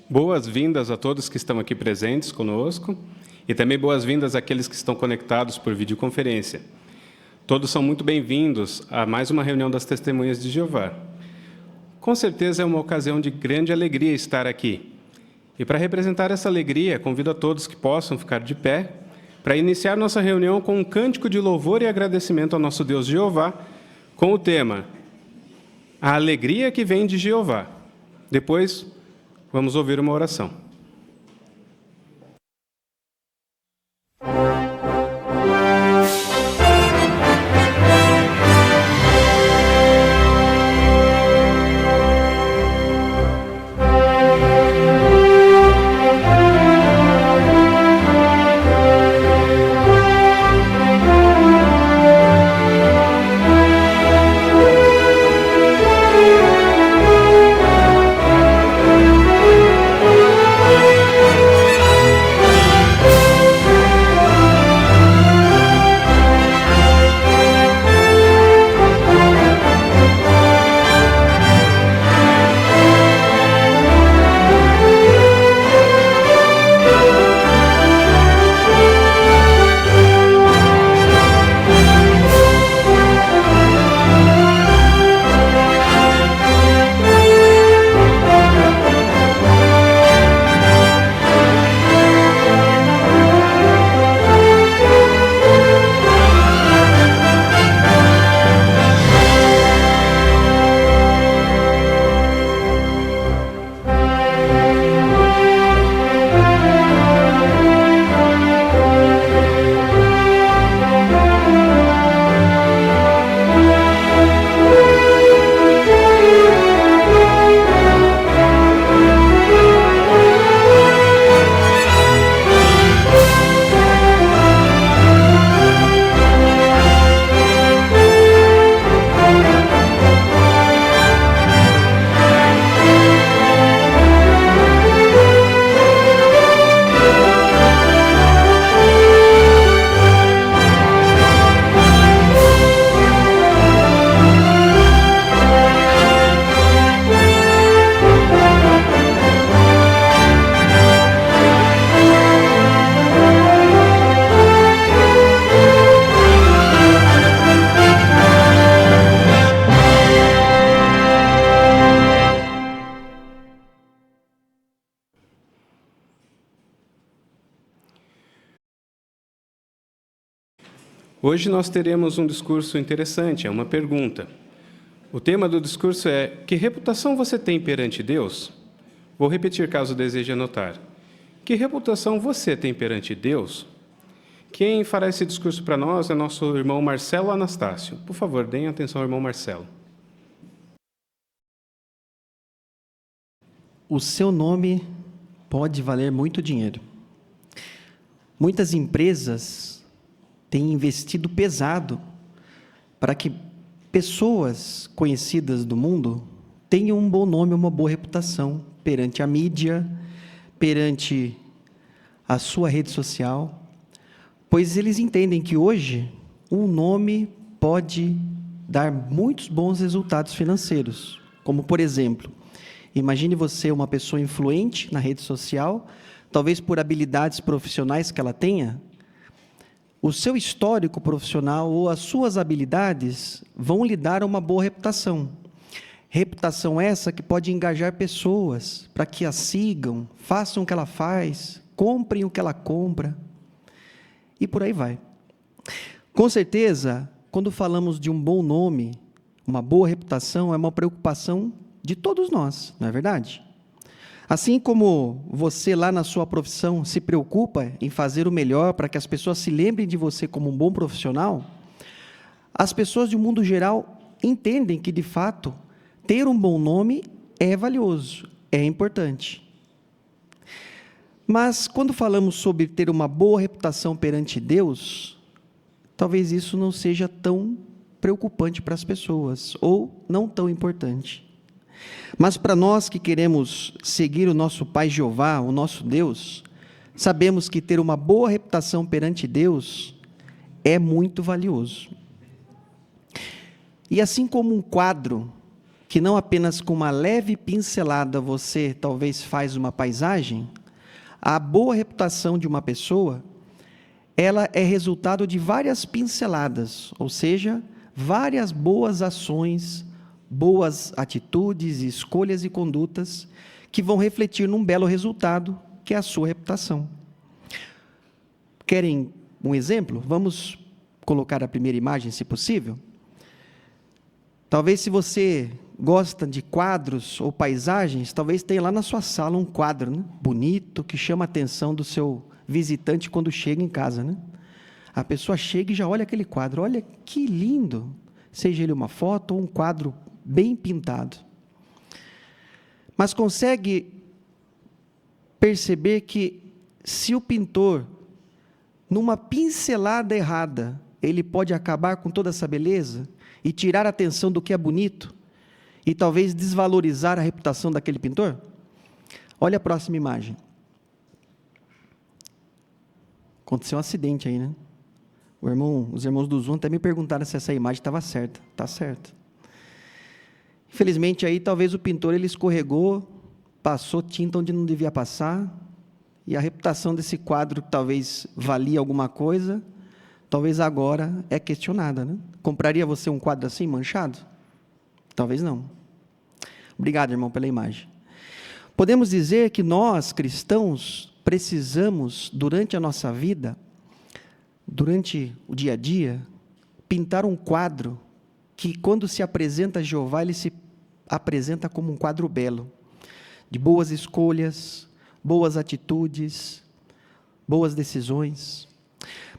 Boas-vindas a todos que estão aqui presentes conosco e também boas-vindas àqueles que estão conectados por videoconferência. Todos são muito bem-vindos a mais uma reunião das Testemunhas de Jeová. Com certeza é uma ocasião de grande alegria estar aqui. E para representar essa alegria, convido a todos que possam ficar de pé para iniciar nossa reunião com um cântico de louvor e agradecimento ao nosso Deus Jeová, com o tema A Alegria que Vem de Jeová. Depois, vamos ouvir uma oração. Hoje nós teremos um discurso interessante, é uma pergunta. O tema do discurso é: que reputação você tem perante Deus? Vou repetir caso deseje anotar. Que reputação você tem perante Deus? Quem fará esse discurso para nós é nosso irmão Marcelo Anastácio. Por favor, deem atenção ao irmão Marcelo. O seu nome pode valer muito dinheiro. Muitas empresas têm investido pesado para que pessoas conhecidas do mundo tenham um bom nome, uma boa reputação perante a mídia, perante a sua rede social, pois eles entendem que hoje um nome pode dar muitos bons resultados financeiros, como, por exemplo, imagine você uma pessoa influente na rede social, talvez por habilidades profissionais que ela tenha. O seu histórico profissional ou as suas habilidades vão lhe dar uma boa reputação. Reputação essa que pode engajar pessoas para que a sigam, façam o que ela faz, comprem o que ela compra, e por aí vai. Com certeza, quando falamos de um bom nome, uma boa reputação, é uma preocupação de todos nós, não é verdade? Assim como você lá na sua profissão se preocupa em fazer o melhor para que as pessoas se lembrem de você como um bom profissional, as pessoas de um mundo geral entendem que, de fato, ter um bom nome é valioso, é importante. Mas, quando falamos sobre ter uma boa reputação perante Deus, talvez isso não seja tão preocupante para as pessoas, ou não tão importante. Mas para nós que queremos seguir o nosso Pai Jeová, o nosso Deus, sabemos que ter uma boa reputação perante Deus é muito valioso. E assim como um quadro que não apenas com uma leve pincelada você talvez faz uma paisagem, a boa reputação de uma pessoa, ela é resultado de várias pinceladas, ou seja, várias boas ações, boas atitudes, escolhas e condutas que vão refletir num belo resultado, que é a sua reputação. Querem um exemplo? Vamos colocar a primeira imagem, se possível. Talvez, se você gosta de quadros ou paisagens, talvez tenha lá na sua sala um quadro, né, bonito, que chama a atenção do seu visitante quando chega em casa, né? A pessoa chega e já olha aquele quadro, olha que lindo, seja ele uma foto ou um quadro bem pintado. Mas consegue perceber que, se o pintor, numa pincelada errada, ele pode acabar com toda essa beleza e tirar a atenção do que é bonito e talvez desvalorizar a reputação daquele pintor? Olha a próxima imagem. Aconteceu um acidente aí, né? Os irmãos do Zoom até me perguntaram se essa imagem estava certa. Está certa. Infelizmente, aí talvez o pintor ele escorregou, passou tinta onde não devia passar, e a reputação desse quadro, que talvez valia alguma coisa, talvez agora é questionada, né? Compraria você um quadro assim, manchado? Talvez não. Obrigado, irmão, pela imagem. Podemos dizer que nós, cristãos, precisamos, durante a nossa vida, durante o dia a dia, pintar um quadro que, quando se apresenta a Jeová, ele se apresenta como um quadro belo, de boas escolhas, boas atitudes, boas decisões,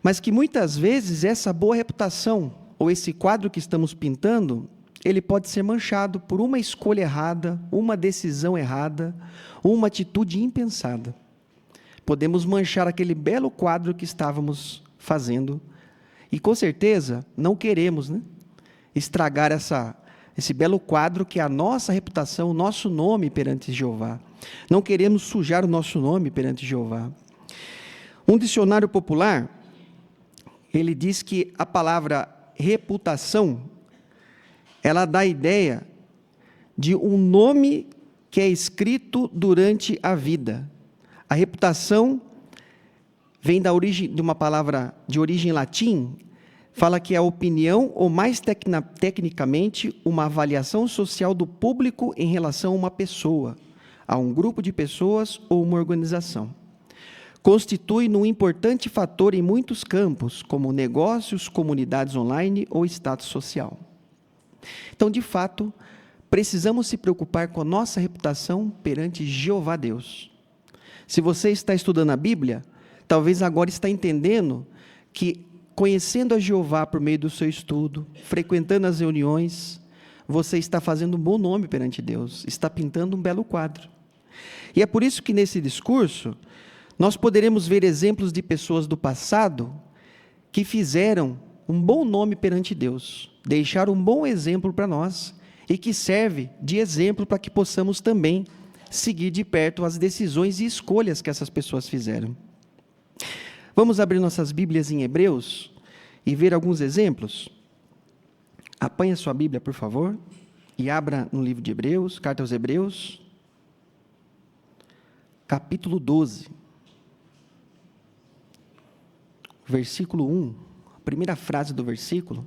mas que muitas vezes essa boa reputação, ou esse quadro que estamos pintando, ele pode ser manchado por uma escolha errada, uma decisão errada, uma atitude impensada. Podemos manchar aquele belo quadro que estávamos fazendo, e com certeza não queremos, né, estragar esse belo quadro que é a nossa reputação, o nosso nome perante Jeová. Não queremos sujar o nosso nome perante Jeová. Um dicionário popular, ele diz que a palavra reputação, ela dá a ideia de um nome que é escrito durante a vida. A reputação vem da origem de uma palavra de origem latim, fala que é a opinião, ou mais tecnicamente, uma avaliação social do público em relação a uma pessoa, a um grupo de pessoas ou uma organização. Constitui um importante fator em muitos campos, como negócios, comunidades online ou status social. Então, de fato, precisamos se preocupar com a nossa reputação perante Jeová Deus. Se você está estudando a Bíblia, talvez agora está entendendo que, conhecendo a Jeová por meio do seu estudo, frequentando as reuniões, você está fazendo um bom nome perante Deus, está pintando um belo quadro. E é por isso que, nesse discurso, nós poderemos ver exemplos de pessoas do passado que fizeram um bom nome perante Deus, deixaram um bom exemplo para nós e que serve de exemplo para que possamos também seguir de perto as decisões e escolhas que essas pessoas fizeram. Vamos abrir nossas Bíblias em Hebreus e ver alguns exemplos? Apanhe a sua Bíblia, por favor, e abra no livro de Hebreus, carta aos Hebreus, capítulo 12. Versículo 1, a primeira frase do versículo,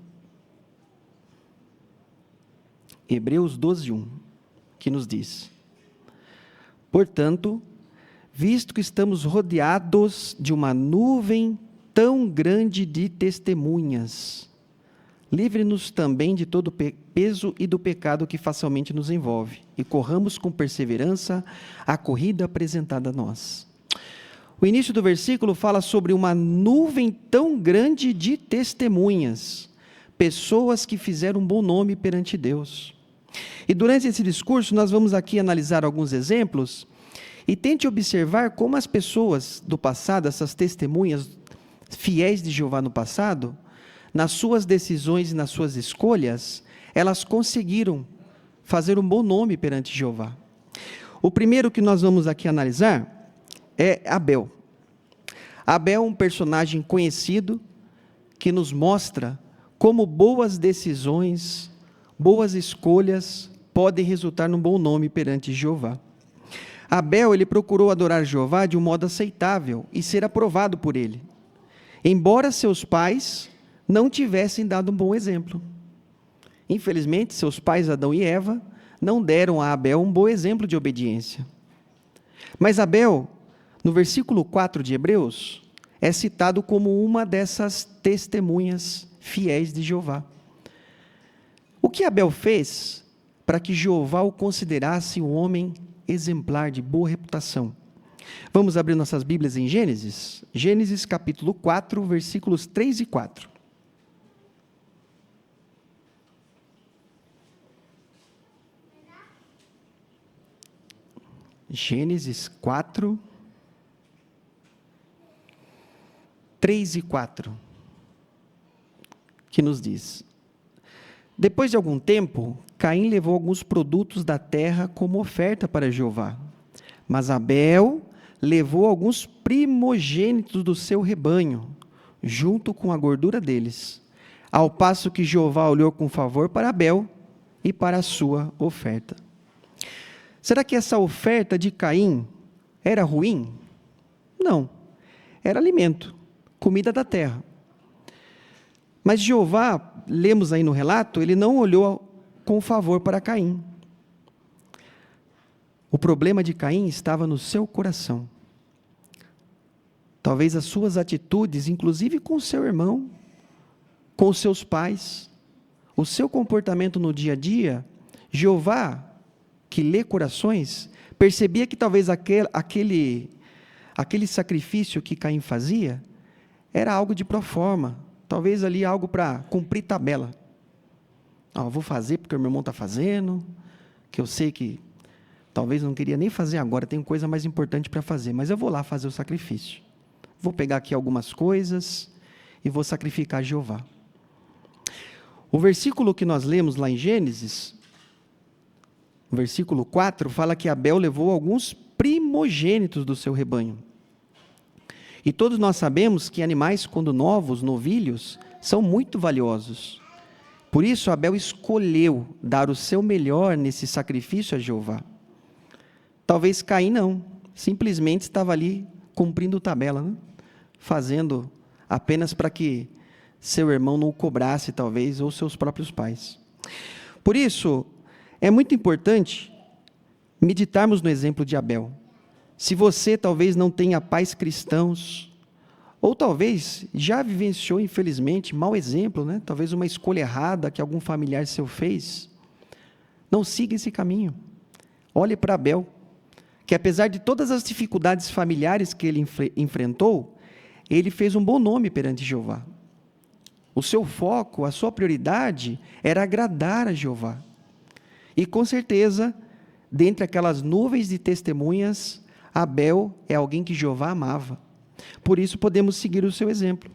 Hebreus 12, 1, que nos diz: portanto, visto que estamos rodeados de uma nuvem tão grande de testemunhas, livre-nos também de todo peso e do pecado que facilmente nos envolve, e corramos com perseverança a corrida apresentada a nós. O início do versículo fala sobre uma nuvem tão grande de testemunhas, pessoas que fizeram um bom nome perante Deus. E durante esse discurso, nós vamos aqui analisar alguns exemplos, e tente observar como as pessoas do passado, essas testemunhas fiéis de Jeová no passado, nas suas decisões e nas suas escolhas, elas conseguiram fazer um bom nome perante Jeová. O primeiro que nós vamos aqui analisar é Abel. Abel é um personagem conhecido que nos mostra como boas decisões, boas escolhas podem resultar num bom nome perante Jeová. Abel, ele procurou adorar Jeová de um modo aceitável e ser aprovado por ele, embora seus pais não tivessem dado um bom exemplo. Infelizmente, seus pais Adão e Eva não deram a Abel um bom exemplo de obediência. Mas Abel, no versículo 4 de Hebreus, é citado como uma dessas testemunhas fiéis de Jeová. O que Abel fez para que Jeová o considerasse um homem exemplar de boa reputação? Vamos abrir nossas Bíblias em Gênesis? Gênesis capítulo 4, versículos 3 e 4. Gênesis 4, 3 e 4, que nos diz: depois de algum tempo, Caim levou alguns produtos da terra como oferta para Jeová, mas Abel levou alguns primogênitos do seu rebanho, junto com a gordura deles, ao passo que Jeová olhou com favor para Abel e para a sua oferta. Será que essa oferta de Caim era ruim? Não, era alimento, comida da terra. Mas Jeová, lemos aí no relato, ele não olhou com favor para Caim. O problema de Caim estava no seu coração. Talvez as suas atitudes, inclusive com seu irmão, com os seus pais, o seu comportamento no dia a dia, Jeová, que lê corações, percebia que talvez aquele sacrifício que Caim fazia era algo de proforma, talvez ali algo para cumprir tabela. Vou fazer porque o meu irmão está fazendo, que eu sei que talvez não queria nem fazer agora, tem coisa mais importante para fazer, mas eu vou lá fazer o sacrifício. Vou pegar aqui algumas coisas e vou sacrificar Jeová. O versículo que nós lemos lá em Gênesis, o versículo 4, fala que Abel levou alguns primogênitos do seu rebanho. E todos nós sabemos que animais, quando novos, novilhos, são muito valiosos. Por isso, Abel escolheu dar o seu melhor nesse sacrifício a Jeová. Talvez Caim não, simplesmente estava ali cumprindo tabela, né? Fazendo apenas para que seu irmão não o cobrasse, talvez, ou seus próprios pais. Por isso, é muito importante meditarmos no exemplo de Abel. Se você talvez não tenha pais cristãos, ou talvez já vivenciou, infelizmente, mau exemplo, né? Talvez uma escolha errada que algum familiar seu fez, não siga esse caminho. Olhe para Abel, que apesar de todas as dificuldades familiares que ele enfrentou, ele fez um bom nome perante Jeová. O seu foco, a sua prioridade era agradar a Jeová. E com certeza, dentre aquelas nuvens de testemunhas, Abel é alguém que Jeová amava. Por isso podemos seguir o seu exemplo.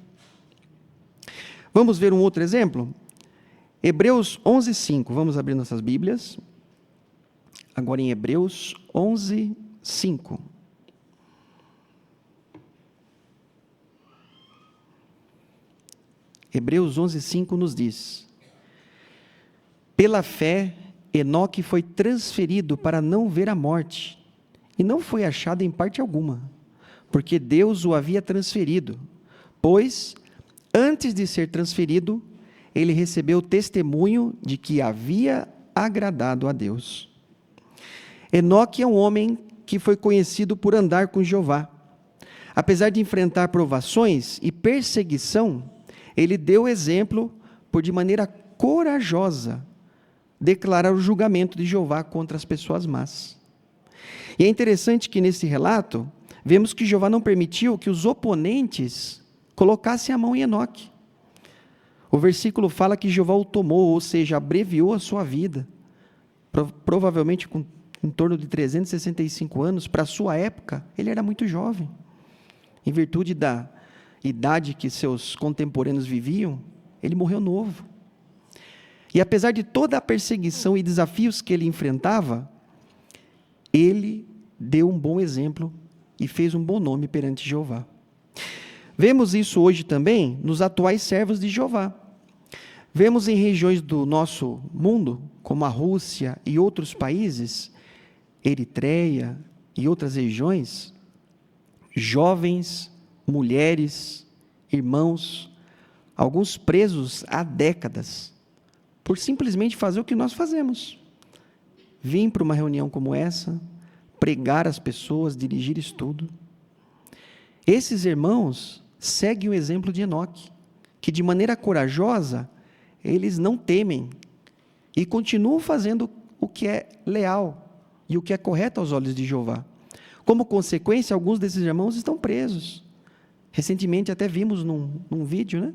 Vamos ver um outro exemplo? Hebreus 11:5. Vamos abrir nossas Bíblias. Agora em Hebreus 11:5. Hebreus 11:5 nos diz: pela fé, Enoque foi transferido para não ver a morte, e não foi achado em parte alguma, porque Deus o havia transferido, pois, antes de ser transferido, ele recebeu testemunho de que havia agradado a Deus. Enoque é um homem que foi conhecido por andar com Jeová. Apesar de enfrentar provações e perseguição, ele deu exemplo por, de maneira corajosa, declarar o julgamento de Jeová contra as pessoas más. E é interessante que nesse relato, vemos que Jeová não permitiu que os oponentes colocassem a mão em Enoque. O versículo fala que Jeová o tomou, ou seja, abreviou a sua vida, provavelmente com em torno de 365 anos, para a sua época, ele era muito jovem. Em virtude da idade que seus contemporâneos viviam, ele morreu novo. E apesar de toda a perseguição e desafios que ele enfrentava, ele deu um bom exemplo e fez um bom nome perante Jeová. Vemos isso hoje também nos atuais servos de Jeová. Vemos em regiões do nosso mundo, como a Rússia e outros países, Eritreia e outras regiões, jovens, mulheres, irmãos, alguns presos há décadas, por simplesmente fazer o que nós fazemos. Vim para uma reunião como essa, pregar às pessoas, dirigir estudo. Esses irmãos seguem o exemplo de Enoque, que de maneira corajosa, eles não temem e continuam fazendo o que é leal e o que é correto aos olhos de Jeová. Como consequência, alguns desses irmãos estão presos. Recentemente até vimos num vídeo, né?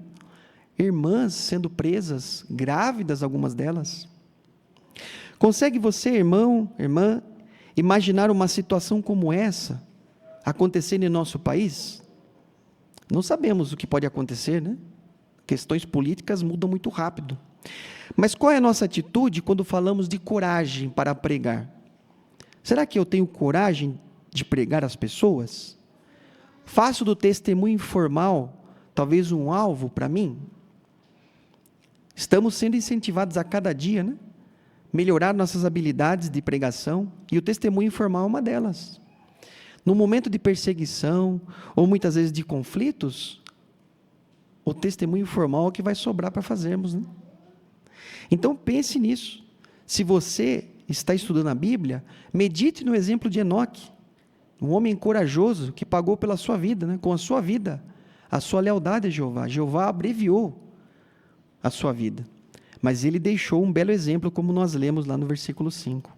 Irmãs sendo presas, grávidas algumas delas. Consegue você, irmão, irmã, imaginar uma situação como essa acontecendo em nosso país? Não sabemos o que pode acontecer, né? Questões políticas mudam muito rápido. Mas qual é a nossa atitude quando falamos de coragem para pregar? Será que eu tenho coragem de pregar às pessoas? Faço do testemunho informal talvez um alvo para mim? Estamos sendo incentivados a cada dia, né? Melhorar nossas habilidades de pregação, e o testemunho informal é uma delas. No momento de perseguição, ou muitas vezes de conflitos, o testemunho formal é o que vai sobrar para fazermos, né? Então pense nisso. Se você está estudando a Bíblia, medite no exemplo de Enoque, um homem corajoso que pagou pela sua vida, né? Com a sua vida, a sua lealdade a Jeová. Jeová abreviou a sua vida, mas ele deixou um belo exemplo, como nós lemos lá no versículo 5.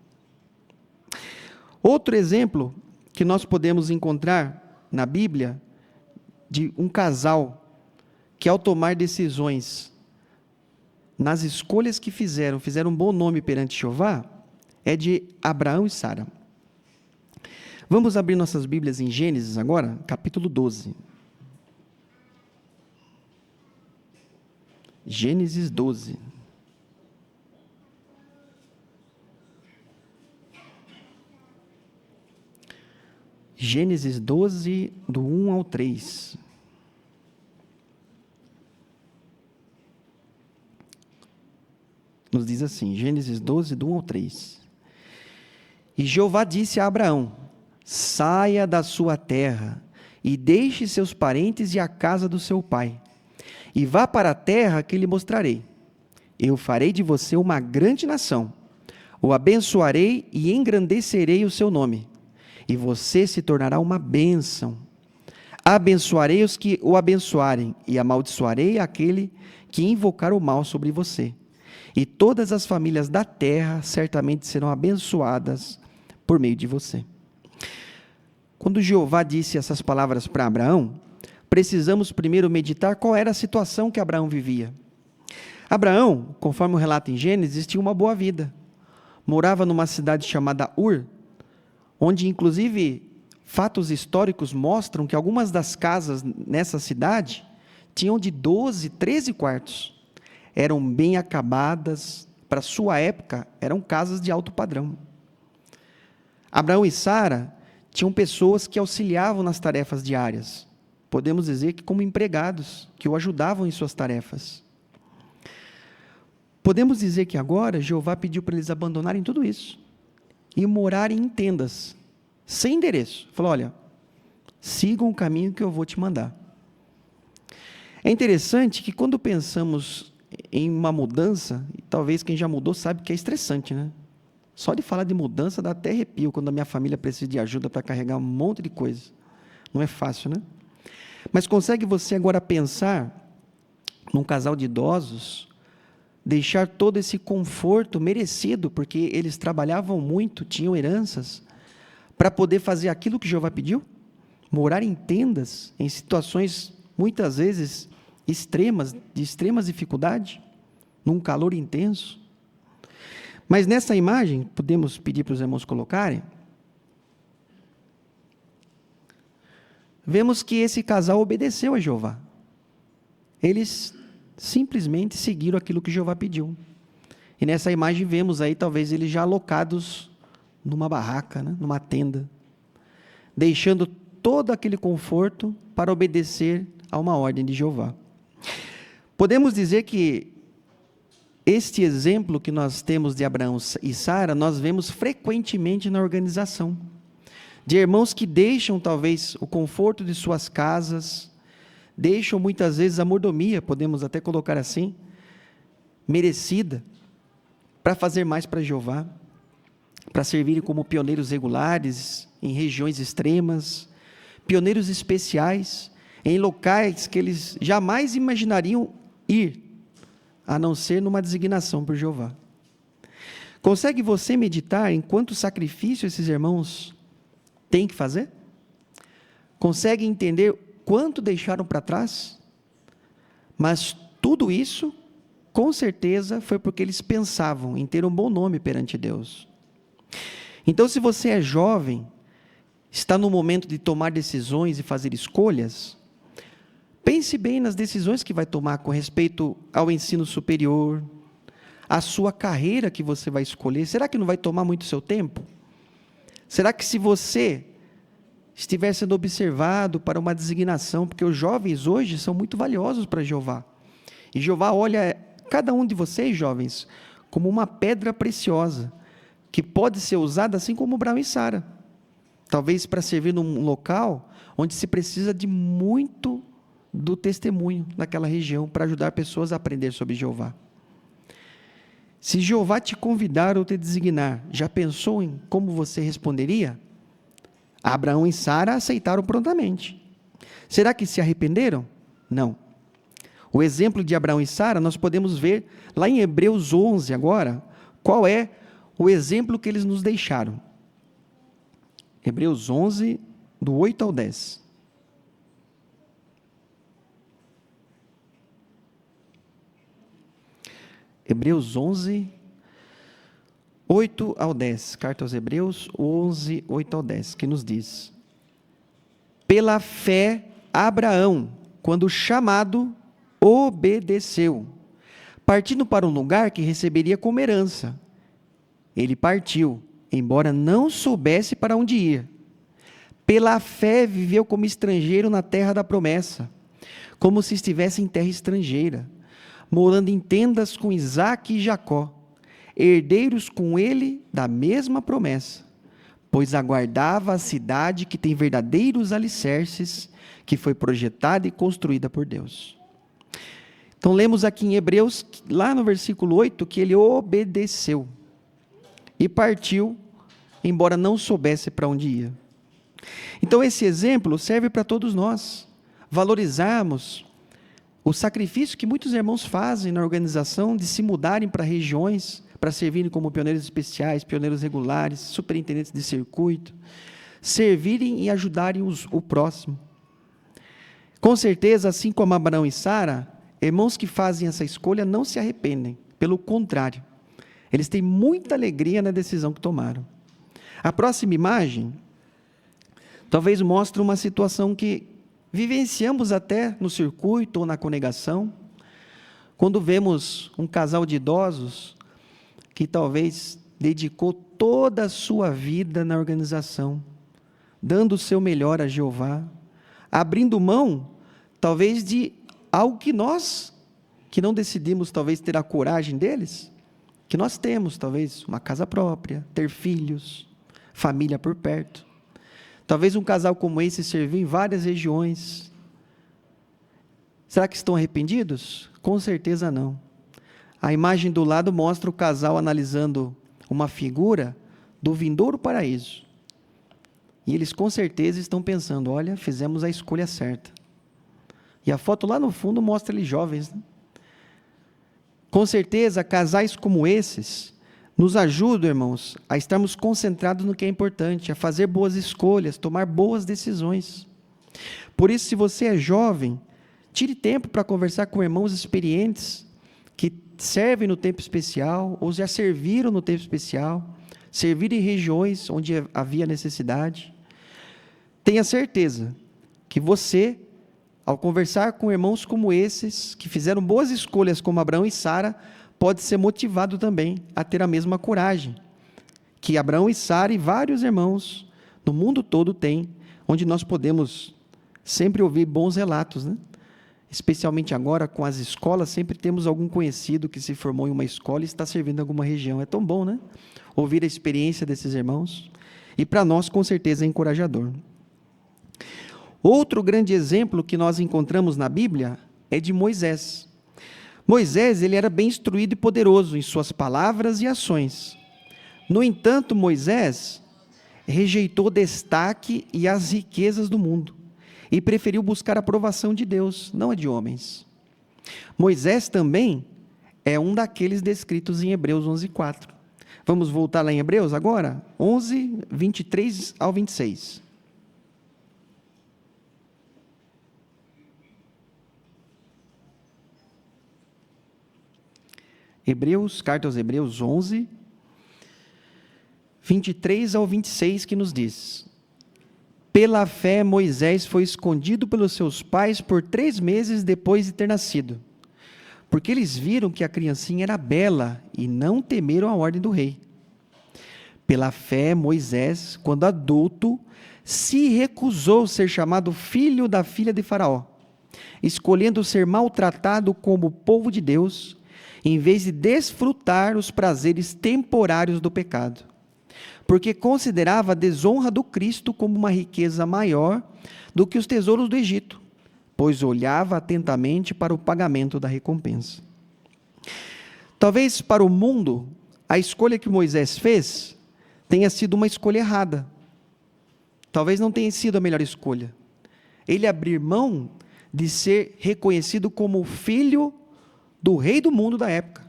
Outro exemplo que nós podemos encontrar na Bíblia, de um casal que, ao tomar decisões nas escolhas que fizeram um bom nome perante Jeová, é de Abraão e Sara. Vamos abrir nossas Bíblias em Gênesis agora, capítulo 12. Gênesis 12. Gênesis 12, do 1 ao 3. Nos diz assim, Gênesis 12, do 1 ao 3. E Jeová disse a Abraão: saia da sua terra e deixe seus parentes e a casa do seu pai, e vá para a terra que lhe mostrarei. Eu farei de você uma grande nação, o abençoarei e engrandecerei o seu nome, e você se tornará uma bênção. Abençoarei os que o abençoarem, e amaldiçoarei aquele que invocar o mal sobre você. E todas as famílias da terra certamente serão abençoadas por meio de você. Quando Jeová disse essas palavras para Abraão, precisamos primeiro meditar qual era a situação que Abraão vivia. Abraão, conforme o relato em Gênesis, tinha uma boa vida. Morava numa cidade chamada Ur, onde inclusive fatos históricos mostram que algumas das casas nessa cidade tinham de 12, 13 quartos. Eram bem acabadas, para sua época, eram casas de alto padrão. Abraão e Sara tinham pessoas que auxiliavam nas tarefas diárias. Podemos dizer que como empregados, que o ajudavam em suas tarefas. Podemos dizer que agora Jeová pediu para eles abandonarem tudo isso e morarem em tendas, sem endereço. Falou, olha, sigam o caminho que eu vou te mandar. É interessante que quando pensamos em uma mudança, e talvez quem já mudou sabe que é estressante, né? Só de falar de mudança dá até arrepio quando a minha família precisa de ajuda para carregar um monte de coisa. Não é fácil, né? Mas consegue você agora pensar num casal de idosos, deixar todo esse conforto merecido, porque eles trabalhavam muito, tinham heranças, para poder fazer aquilo que Jeová pediu? Morar em tendas, em situações muitas vezes extremas, de extremas dificuldade, num calor intenso. Mas nessa imagem, podemos pedir para os irmãos colocarem, vemos que esse casal obedeceu a Jeová. Eles simplesmente seguiram aquilo que Jeová pediu. E nessa imagem vemos aí, talvez, eles já alocados numa barraca, né? Numa tenda, deixando todo aquele conforto para obedecer a uma ordem de Jeová. Podemos dizer que Este exemplo que nós temos de Abraão e Sara, nós vemos frequentemente na organização. De irmãos que deixam talvez o conforto de suas casas, deixam muitas vezes a mordomia, podemos até colocar assim, merecida, para fazer mais para Jeová, para servirem como pioneiros regulares em regiões extremas, pioneiros especiais, em locais que eles jamais imaginariam ir, a não ser numa designação por Jeová. Consegue você meditar em quanto sacrifício esses irmãos têm que fazer? Consegue entender quanto deixaram para trás? Mas tudo isso, com certeza, foi porque eles pensavam em ter um bom nome perante Deus. Então, se você é jovem, está no momento de tomar decisões e fazer escolhas, pense bem nas decisões que vai tomar com respeito ao ensino superior, à sua carreira que você vai escolher. Será que não vai tomar muito seu tempo? Será que se você estiver sendo observado para uma designação, porque os jovens hoje são muito valiosos para Jeová, e Jeová olha cada um de vocês, jovens, como uma pedra preciosa, que pode ser usada assim como Abraão e Sara, talvez para servir num local onde se precisa de muito do testemunho naquela região, para ajudar pessoas a aprender sobre Jeová. Se Jeová te convidar ou te designar, já pensou em como você responderia? Abraão e Sara aceitaram prontamente. Será que se arrependeram? Não. O exemplo de Abraão e Sara nós podemos ver lá em Hebreus 11 agora, qual é o exemplo que eles nos deixaram. Hebreus 11, do 8 ao 10. Hebreus 11, 8 ao 10. Carta aos Hebreus 11, 8 ao 10, que nos diz: pela fé, Abraão, quando chamado, obedeceu, partindo para um lugar que receberia como herança. Ele partiu, embora não soubesse para onde ia. Pela fé viveu como estrangeiro na terra da promessa, como se estivesse em terra estrangeira, morando em tendas com Isaque e Jacó, herdeiros com ele da mesma promessa, pois aguardava a cidade que tem verdadeiros alicerces, que foi projetada e construída por Deus. Então lemos aqui em Hebreus, lá no versículo 8, que ele obedeceu e partiu, embora não soubesse para onde ia. Então esse exemplo serve para todos nós, valorizarmos o sacrifício que muitos irmãos fazem na organização de se mudarem para regiões, para servirem como pioneiros especiais, pioneiros regulares, superintendentes de circuito, servirem e ajudarem o próximo. Com certeza, assim como Abraão e Sara, irmãos que fazem essa escolha não se arrependem, pelo contrário, eles têm muita alegria na decisão que tomaram. A próxima imagem, talvez mostre uma situação que vivenciamos até no circuito ou na congregação, quando vemos um casal de idosos que talvez dedicou toda a sua vida na organização, dando o seu melhor a Jeová, abrindo mão, talvez, de algo que nós, que não decidimos talvez ter a coragem deles, que nós temos, talvez, uma casa própria, ter filhos, família por perto. Talvez um casal como esse serviu em várias regiões. Será que estão arrependidos? Com certeza não. A imagem do lado mostra o casal analisando uma figura do vindouro paraíso. E eles com certeza estão pensando, olha, fizemos a escolha certa. E a foto lá no fundo mostra eles jovens, né? Com certeza, casais como esses nos ajudam, irmãos, a estarmos concentrados no que é importante, a fazer boas escolhas, tomar boas decisões. Por isso, se você é jovem, tire tempo para conversar com irmãos experientes, que servem no tempo especial, ou já serviram no tempo especial, serviram em regiões onde havia necessidade. Tenha certeza que você, ao conversar com irmãos como esses, que fizeram boas escolhas como Abraão e Sara, pode ser motivado também a ter a mesma coragem que Abraão e Sara e vários irmãos no mundo todo têm, onde nós podemos sempre ouvir bons relatos, né? especialmente agora com as escolas, sempre temos algum conhecido que se formou em uma escola e está servindo em alguma região. É tão bom, né? Ouvir a experiência desses irmãos. E para nós, com certeza, é encorajador. Outro grande exemplo que nós encontramos na Bíblia é de Moisés. Moisés, ele era bem instruído e poderoso em suas palavras e ações. No entanto, Moisés rejeitou o destaque e as riquezas do mundo e preferiu buscar a aprovação de Deus, não a de homens. Moisés também é um daqueles descritos em Hebreus 11:4. Vamos voltar lá em Hebreus agora? 11, 23 ao 26. Carta aos Hebreus 11, 23 ao 26, que nos diz: pela fé, Moisés foi escondido pelos seus pais por 3 meses depois de ter nascido, porque eles viram que a criancinha era bela e não temeram a ordem do rei. Pela fé, Moisés, quando adulto, se recusou ser chamado filho da filha de Faraó, escolhendo ser maltratado como povo de Deus, em vez de desfrutar os prazeres temporários do pecado, porque considerava a desonra do Cristo como uma riqueza maior do que os tesouros do Egito, pois olhava atentamente para o pagamento da recompensa. Talvez para o mundo, a escolha que Moisés fez tenha sido uma escolha errada. Talvez não tenha sido a melhor escolha. Ele abrir mão de ser reconhecido como o filho do rei do mundo da época.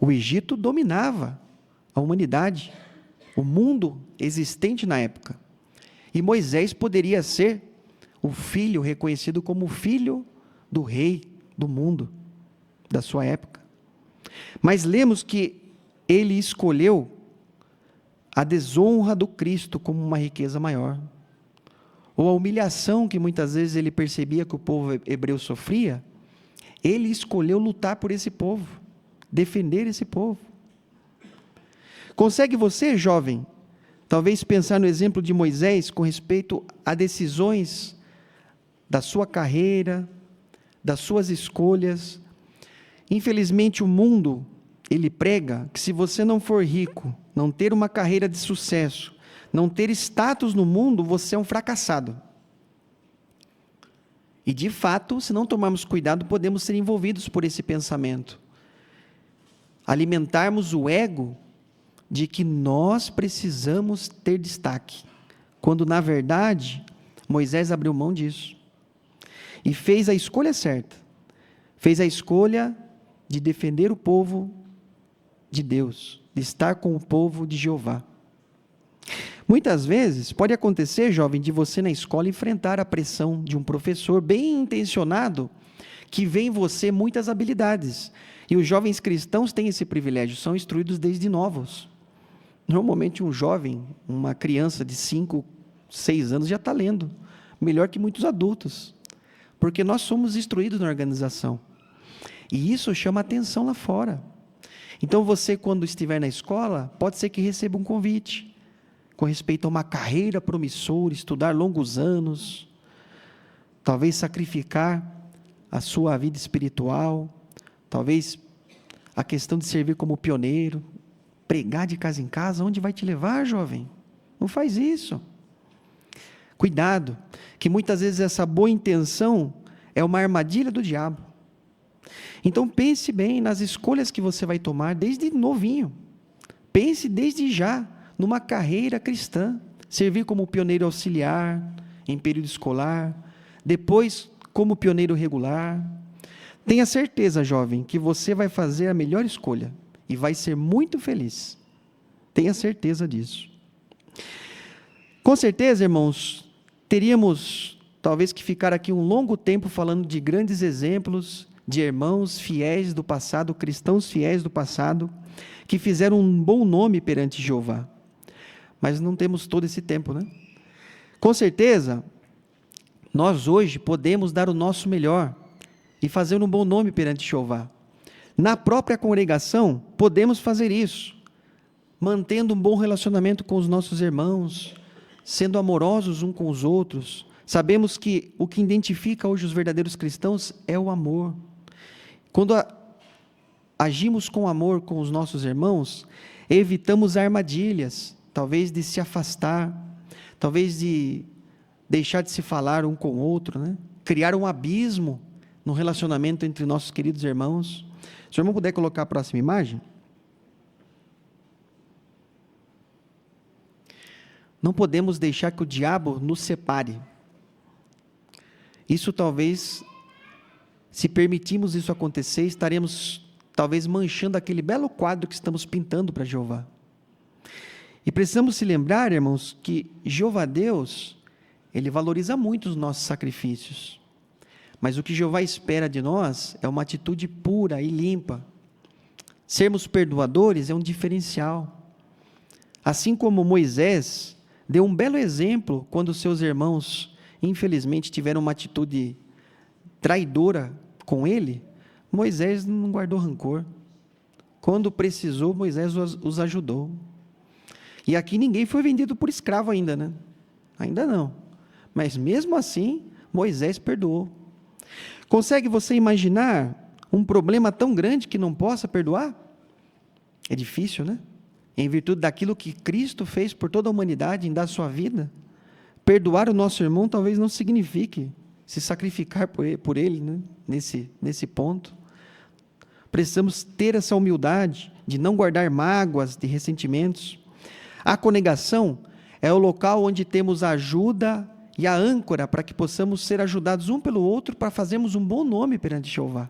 O Egito dominava a humanidade, o mundo existente na época. E Moisés poderia ser o filho reconhecido como o filho do rei do mundo da sua época. Mas lemos que ele escolheu a desonra do Cristo como uma riqueza maior, ou a humilhação que muitas vezes ele percebia que o povo hebreu sofria. Ele escolheu lutar por esse povo, defender esse povo. Consegue você, jovem, talvez pensar no exemplo de Moisés com respeito a decisões da sua carreira, das suas escolhas? Infelizmente, o mundo, ele prega que se você não for rico, não ter uma carreira de sucesso, não ter status no mundo, você é um fracassado. E, de fato, se não tomarmos cuidado, podemos ser envolvidos por esse pensamento. Alimentarmos o ego de que nós precisamos ter destaque, quando, na verdade, Moisés abriu mão disso. E fez a escolha certa. Fez a escolha de defender o povo de Deus, de estar com o povo de Jeová. Muitas vezes, pode acontecer, jovem, de você na escola enfrentar a pressão de um professor bem intencionado, que vê em você muitas habilidades. E os jovens cristãos têm esse privilégio, são instruídos desde novos. Normalmente um jovem, uma criança de 5, 6 anos já está lendo, melhor que muitos adultos, porque nós somos instruídos na organização. E isso chama atenção lá fora. Então você, quando estiver na escola, pode ser que receba um convite com respeito a uma carreira promissora, estudar longos anos, talvez sacrificar a sua vida espiritual, talvez a questão de servir como pioneiro, pregar de casa em casa. Onde vai te levar, jovem? Não faz isso. Cuidado, que muitas vezes essa boa intenção é uma armadilha do diabo. Então pense bem nas escolhas que você vai tomar desde novinho. Pense desde já numa carreira cristã, servir como pioneiro auxiliar em período escolar, depois como pioneiro regular. Tenha certeza, jovem, que você vai fazer a melhor escolha e vai ser muito feliz. Tenha certeza disso. Com certeza, irmãos, teríamos talvez que ficar aqui um longo tempo falando de grandes exemplos de irmãos fiéis do passado, cristãos fiéis do passado, que fizeram um bom nome perante Jeová. Mas não temos todo esse tempo, né? Com certeza, nós hoje podemos dar o nosso melhor e fazer um bom nome perante Jeová. Na própria congregação, podemos fazer isso, mantendo um bom relacionamento com os nossos irmãos, sendo amorosos uns com os outros, Sabemos que o que identifica hoje os verdadeiros cristãos é o amor. Quando agimos com amor com os nossos irmãos, evitamos armadilhas, talvez de se afastar, talvez de deixar de se falar um com o outro, né? Criar um abismo no relacionamento entre nossos queridos irmãos. Se o irmão puder colocar a próxima imagem. Não podemos deixar que o diabo nos separe. Isso talvez, se permitirmos isso acontecer, estaremos talvez manchando aquele belo quadro que estamos pintando para Jeová. E precisamos se lembrar, irmãos, que Jeová Deus, Ele valoriza muito os nossos sacrifícios. Mas o que Jeová espera de nós é uma atitude pura e limpa. Sermos perdoadores é um diferencial. Assim como Moisés deu um belo exemplo quando seus irmãos, infelizmente, tiveram uma atitude traidora com ele, Moisés não guardou rancor. Quando precisou, Moisés os ajudou. E aqui ninguém foi vendido por escravo ainda, né? Ainda não. Mas mesmo assim, Moisés perdoou. Consegue você imaginar um problema tão grande que não possa perdoar? É difícil, né? Em virtude daquilo que Cristo fez por toda a humanidade em dar sua vida, perdoar o nosso irmão talvez não signifique se sacrificar por ele, né? Nesse ponto. Precisamos ter essa humildade de não guardar mágoas, de ressentimentos. A conegação é o local onde temos a ajuda e a âncora para que possamos ser ajudados um pelo outro para fazermos um bom nome perante Jeová.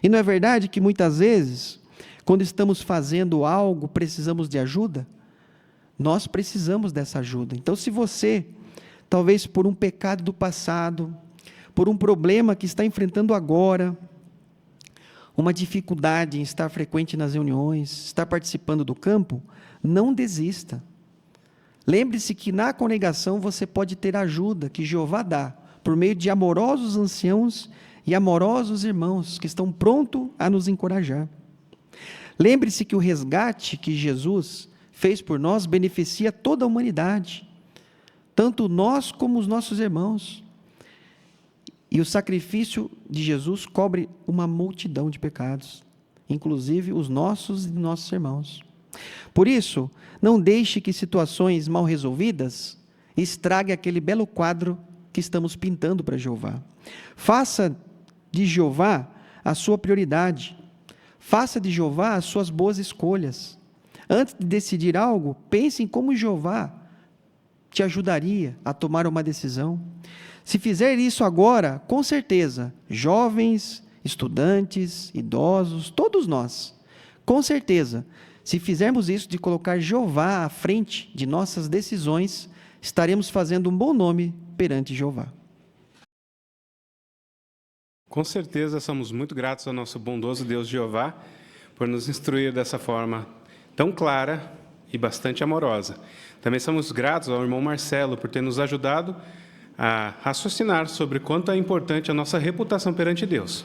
E não é verdade que muitas vezes, quando estamos fazendo algo, precisamos de ajuda? Nós precisamos dessa ajuda. Então, se você, talvez por um pecado do passado, por um problema que está enfrentando agora, uma dificuldade em estar frequente nas reuniões, estar participando do campo, não desista. Lembre-se que na congregação você pode ter ajuda que Jeová dá, por meio de amorosos anciãos e amorosos irmãos que estão prontos a nos encorajar. Lembre-se que o resgate que Jesus fez por nós beneficia toda a humanidade, tanto nós como os nossos irmãos. E o sacrifício de Jesus cobre uma multidão de pecados, inclusive os nossos e de nossos irmãos. Por isso, não deixe que situações mal resolvidas estraguem aquele belo quadro que estamos pintando para Jeová. Faça de Jeová a sua prioridade. Faça de Jeová as suas boas escolhas. Antes de decidir algo, pense em como Jeová te ajudaria a tomar uma decisão. Se fizer isso agora, com certeza, jovens, estudantes, idosos, todos nós, com certeza, se fizermos isso de colocar Jeová à frente de nossas decisões, estaremos fazendo um bom nome perante Jeová. Com certeza somos muito gratos ao nosso bondoso Deus Jeová por nos instruir dessa forma tão clara e bastante amorosa. Também somos gratos ao irmão Marcelo por ter nos ajudado a raciocinar sobre quanto é importante a nossa reputação perante Deus.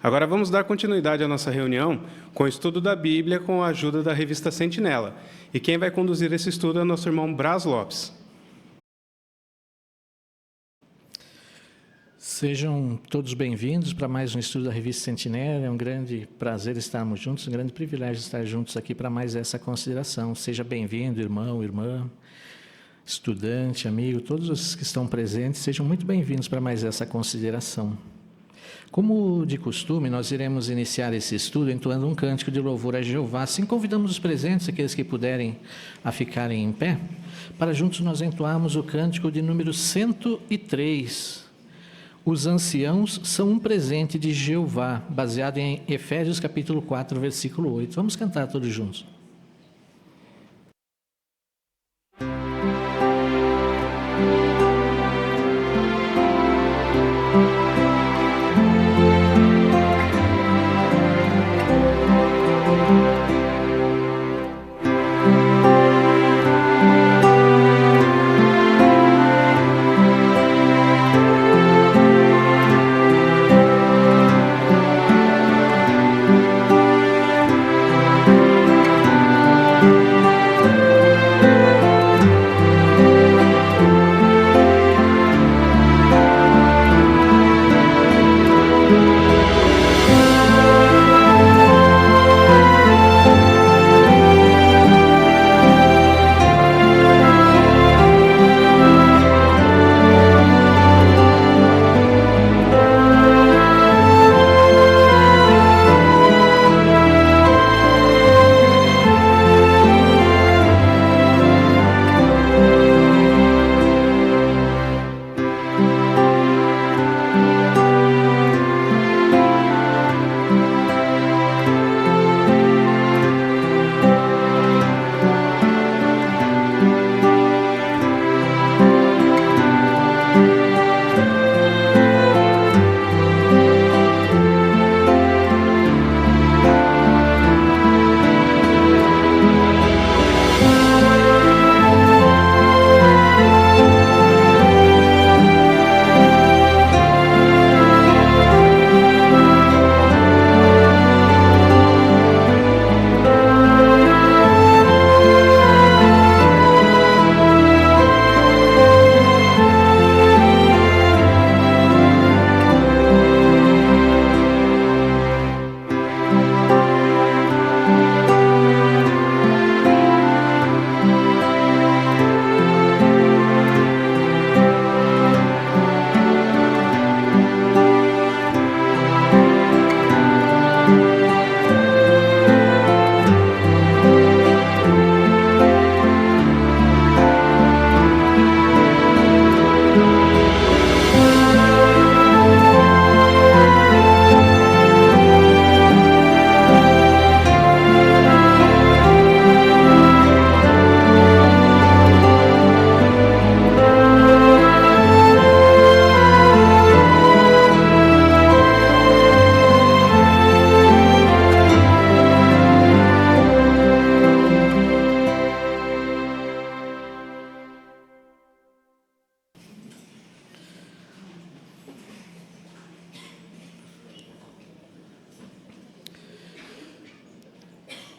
Agora vamos dar continuidade à nossa reunião com o estudo da Bíblia com a ajuda da revista Sentinela. E quem vai conduzir esse estudo é o nosso irmão Braz Lopes. Sejam todos bem-vindos para mais um estudo da revista Sentinela. É um grande prazer estarmos juntos, um grande privilégio estar juntos aqui para mais essa consideração. Seja bem-vindo, irmão, irmã, estudante, amigo, todos os que estão presentes, sejam muito bem-vindos para mais essa consideração. Como de costume, nós iremos iniciar esse estudo entoando um cântico de louvor a Jeová. Assim convidamos os presentes, aqueles que puderem, a ficarem em pé, para juntos nós entoarmos o cântico de número 103. Os anciãos são um presente de Jeová, baseado em Efésios capítulo 4, versículo 8. Vamos cantar todos juntos.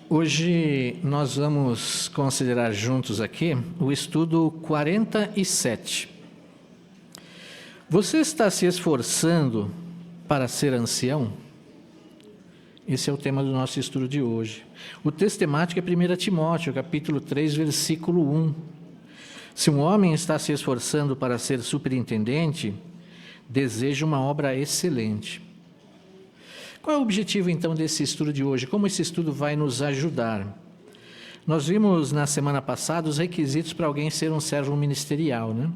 Hoje nós vamos considerar juntos aqui o estudo 47. Você está se esforçando para ser ancião? Esse é o tema do nosso estudo de hoje. O texto temático é 1 Timóteo, capítulo 3, versículo 1. Se um homem está se esforçando para ser superintendente, deseja uma obra excelente. Qual é o objetivo, então, desse estudo de hoje? Como esse estudo vai nos ajudar? Nós vimos na semana passada os requisitos para alguém ser um servo ministerial, né?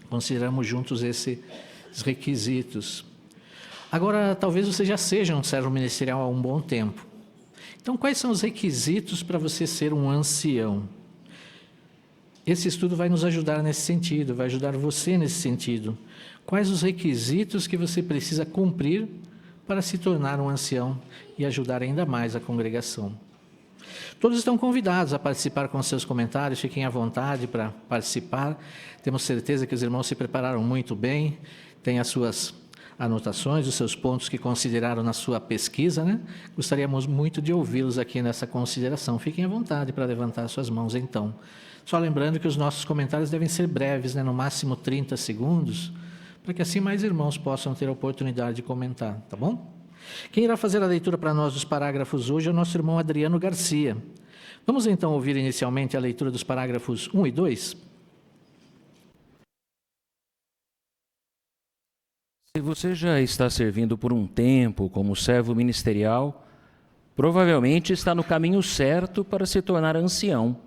Consideramos juntos esses requisitos. Agora, talvez você já seja um servo ministerial há um bom tempo. Então, quais são os requisitos para você ser um ancião? Esse estudo vai nos ajudar nesse sentido, vai ajudar você nesse sentido. Quais os requisitos que você precisa cumprir para se tornar um ancião e ajudar ainda mais a congregação? Todos estão convidados a participar com seus comentários, fiquem à vontade para participar. Temos certeza que os irmãos se prepararam muito bem, têm as suas anotações, os seus pontos que consideraram na sua pesquisa, né? Gostaríamos muito de ouvi-los aqui nessa consideração. Fiquem à vontade para levantar suas mãos, então. Só lembrando que os nossos comentários devem ser breves, né? No máximo 30 segundos, para que assim mais irmãos possam ter a oportunidade de comentar, tá bom? Quem irá fazer a leitura para nós dos parágrafos hoje é o nosso irmão Adriano Garcia. Vamos então ouvir inicialmente a leitura dos parágrafos 1 e 2? Se você já está servindo por um tempo como servo ministerial, provavelmente está no caminho certo para se tornar ancião.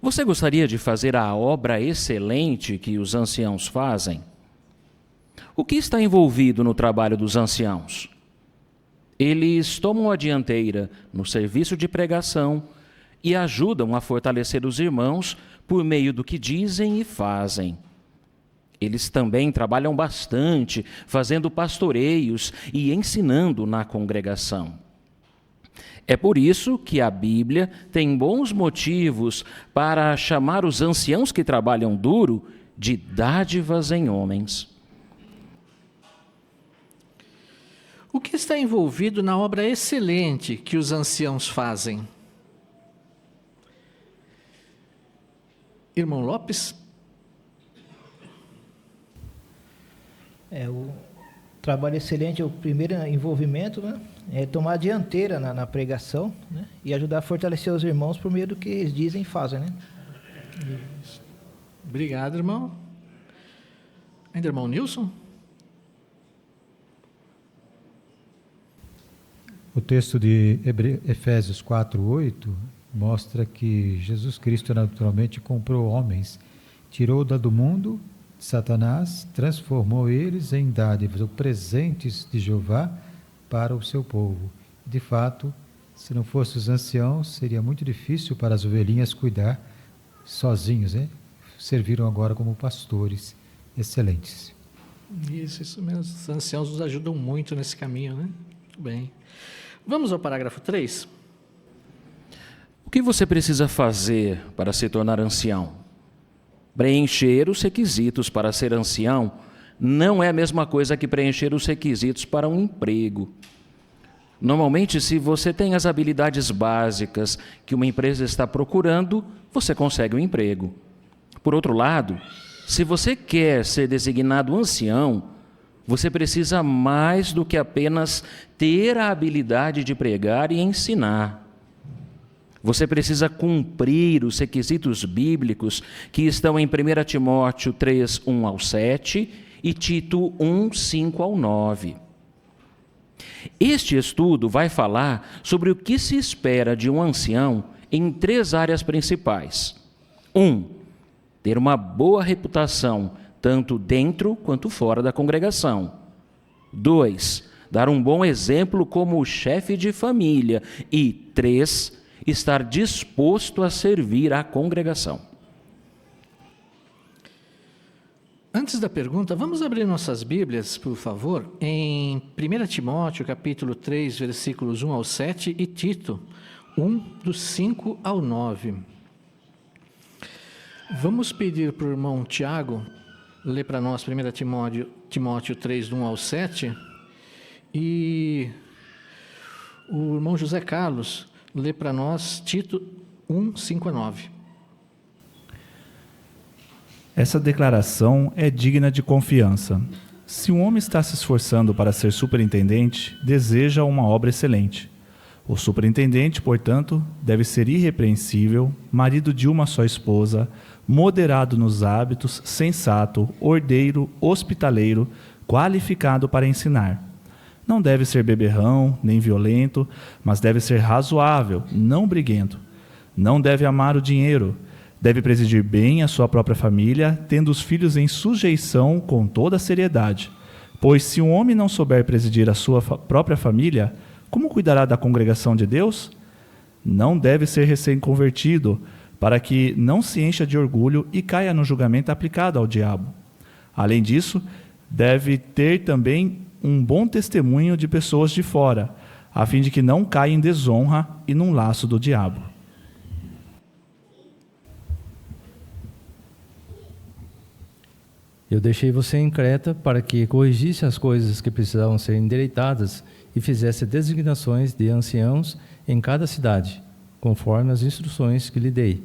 Você gostaria de fazer a obra excelente que os anciãos fazem? O que está envolvido no trabalho dos anciãos? Eles tomam a dianteira no serviço de pregação e ajudam a fortalecer os irmãos por meio do que dizem e fazem. Eles também trabalham bastante, fazendo pastoreios e ensinando na congregação. É por isso que a Bíblia tem bons motivos para chamar os anciãos que trabalham duro de dádivas em homens. O que está envolvido na obra excelente que os anciãos fazem? Irmão Lopes? O trabalho excelente é o primeiro envolvimento, né? É tomar a dianteira na pregação, né? E ajudar a fortalecer os irmãos por meio do que eles dizem e fazem, né? Isso. Obrigado, irmão. Ainda irmão Nilson? O texto de Efésios 4:8 mostra que Jesus Cristo naturalmente comprou homens, tirou-da do mundo de Satanás, transformou eles em dádivas ou presentes de Jeová para o seu povo. De fato, se não fossem os anciãos, seria muito difícil para as ovelhinhas cuidar sozinhos, né? Serviram agora como pastores excelentes. Isso mesmo. Os anciãos nos ajudam muito nesse caminho, né? Muito bem. Vamos ao parágrafo 3. O que você precisa fazer para se tornar ancião? Preencher os requisitos para ser ancião não é a mesma coisa que preencher os requisitos para um emprego. Normalmente, se você tem as habilidades básicas que uma empresa está procurando, você consegue um emprego. Por outro lado, se você quer ser designado ancião, você precisa mais do que apenas ter a habilidade de pregar e ensinar. Você precisa cumprir os requisitos bíblicos que estão em 1 Timóteo 3, 1 ao 7 e Tito 1, 5 ao 9. Este estudo vai falar sobre o que se espera de um ancião em 3 áreas principais. 1. Ter uma boa reputação, tanto dentro quanto fora da congregação. 2. Dar um bom exemplo como chefe de família. E 3. Estar disposto a servir à congregação. Antes da pergunta, vamos abrir nossas Bíblias, por favor, em 1 Timóteo, capítulo 3, versículos 1 ao 7 e Tito 1, dos 5 ao 9. Vamos pedir para o irmão Tiago ler para nós 1 Timóteo 3, 1 ao 7, e o irmão José Carlos lê para nós Tito 1, 5 a 9. Essa declaração é digna de confiança. Se um homem está se esforçando para ser superintendente, deseja uma obra excelente. O superintendente, portanto, deve ser irrepreensível, marido de uma só esposa, moderado nos hábitos, sensato, ordeiro, hospitaleiro, qualificado para ensinar. Não deve ser beberrão, nem violento, mas deve ser razoável, não briguento. Não deve amar o dinheiro. Deve presidir bem a sua própria família, tendo os filhos em sujeição com toda a seriedade. Pois se um homem não souber presidir a sua própria família, como cuidará da congregação de Deus? Não deve ser recém-convertido, para que não se encha de orgulho e caia no julgamento aplicado ao diabo. Além disso, deve ter também um bom testemunho de pessoas de fora, a fim de que não caia em desonra e num laço do diabo. Eu deixei você em Creta para que corrigisse as coisas que precisavam ser endireitadas e fizesse designações de anciãos em cada cidade, conforme as instruções que lhe dei.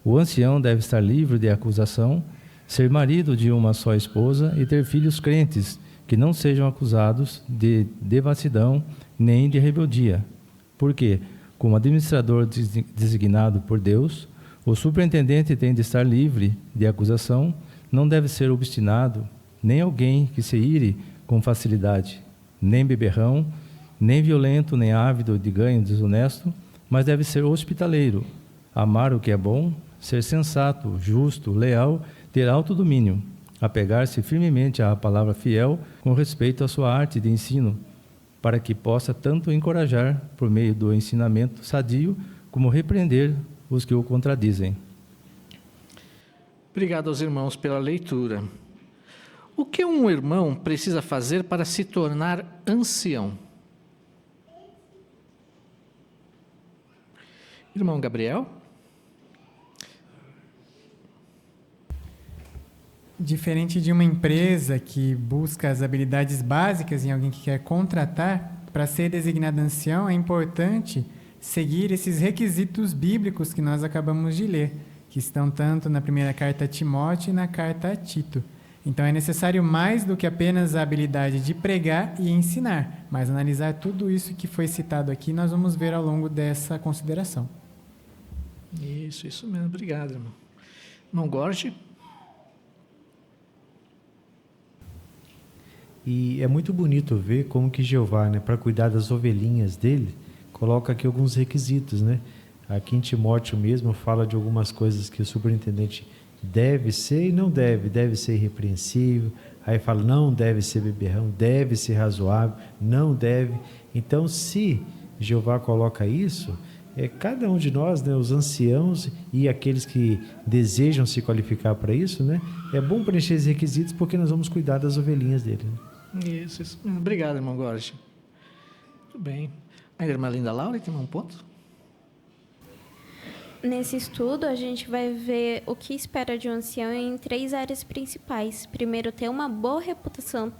O ancião deve estar livre de acusação, ser marido de uma só esposa e ter filhos crentes, que não sejam acusados de devassidão nem de rebeldia. Porque, como administrador designado por Deus, o superintendente tem de estar livre de acusação, não deve ser obstinado, nem alguém que se ire com facilidade, nem beberrão, nem violento, nem ávido de ganho desonesto, mas deve ser hospitaleiro, amar o que é bom, ser sensato, justo, leal, ter alto domínio, apegar-se firmemente à palavra fiel com respeito à sua arte de ensino, para que possa tanto encorajar, por meio do ensinamento sadio, como repreender os que o contradizem. Obrigado aos irmãos pela leitura. O que um irmão precisa fazer para se tornar ancião? Irmão Gabriel? Diferente de uma empresa que busca as habilidades básicas em alguém que quer contratar, para ser designado ancião é importante seguir esses requisitos bíblicos que nós acabamos de ler, que estão tanto na primeira carta a Timóteo e na carta a Tito. Então é necessário mais do que apenas a habilidade de pregar e ensinar, mas analisar tudo isso que foi citado aqui, nós vamos ver ao longo dessa consideração. Isso mesmo. Obrigado, irmão. Irmão Gorge? E é muito bonito ver como que Jeová, para cuidar das ovelhinhas dele, coloca aqui alguns requisitos, Aqui em Timóteo mesmo fala de algumas coisas que o superintendente deve ser e não deve ser irrepreensível. Aí fala, não deve ser beberrão, deve ser razoável, não deve. Então, se Jeová coloca isso, cada um de nós, os anciãos e aqueles que desejam se qualificar para isso, é bom preencher esses requisitos porque nós vamos cuidar das ovelhinhas dele. Isso. Obrigado, irmão Gorge. Muito bem. A irmã Linda Laura tem um ponto? Nesse estudo, a gente vai ver o que espera de um ancião em 3 áreas principais. Primeiro, ter uma boa reputação,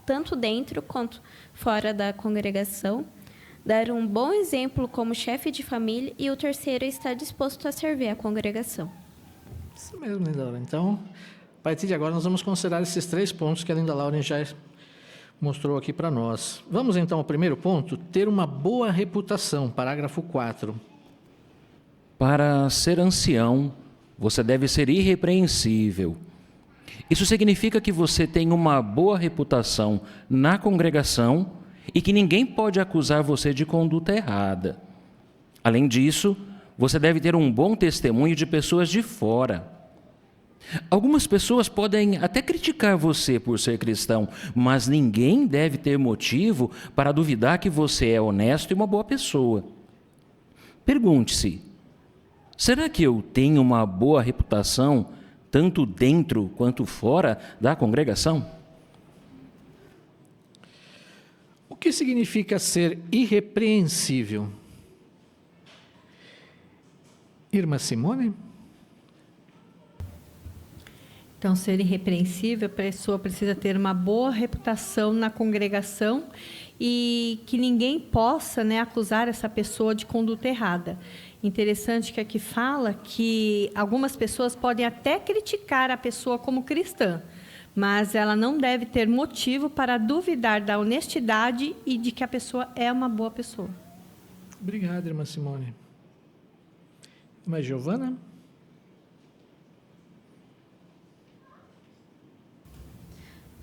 tanto dentro quanto fora da congregação. Dar um bom exemplo como chefe de família. E o terceiro é estar disposto a servir a congregação. Isso mesmo, Linda Laura. Então, a partir de agora, nós vamos considerar esses 3 pontos que a Linda Laura já mostrou aqui para nós. Vamos, então, ao primeiro ponto, ter uma boa reputação, parágrafo 4. Para ser ancião, você deve ser irrepreensível. Isso significa que você tem uma boa reputação na congregação e que ninguém pode acusar você de conduta errada. Além disso, você deve ter um bom testemunho de pessoas de fora. Algumas pessoas podem até criticar você por ser cristão, mas ninguém deve ter motivo para duvidar que você é honesto e uma boa pessoa. Pergunte-se: será que eu tenho uma boa reputação, tanto dentro quanto fora da congregação? O que significa ser irrepreensível? Irmã Simone? Então, ser irrepreensível, a pessoa precisa ter uma boa reputação na congregação e que ninguém possa, né, acusar essa pessoa de conduta errada. Interessante que aqui fala que algumas pessoas podem até criticar a pessoa como cristã, mas ela não deve ter motivo para duvidar da honestidade e de que a pessoa é uma boa pessoa. Obrigado, irmã Simone. Irmã Giovana?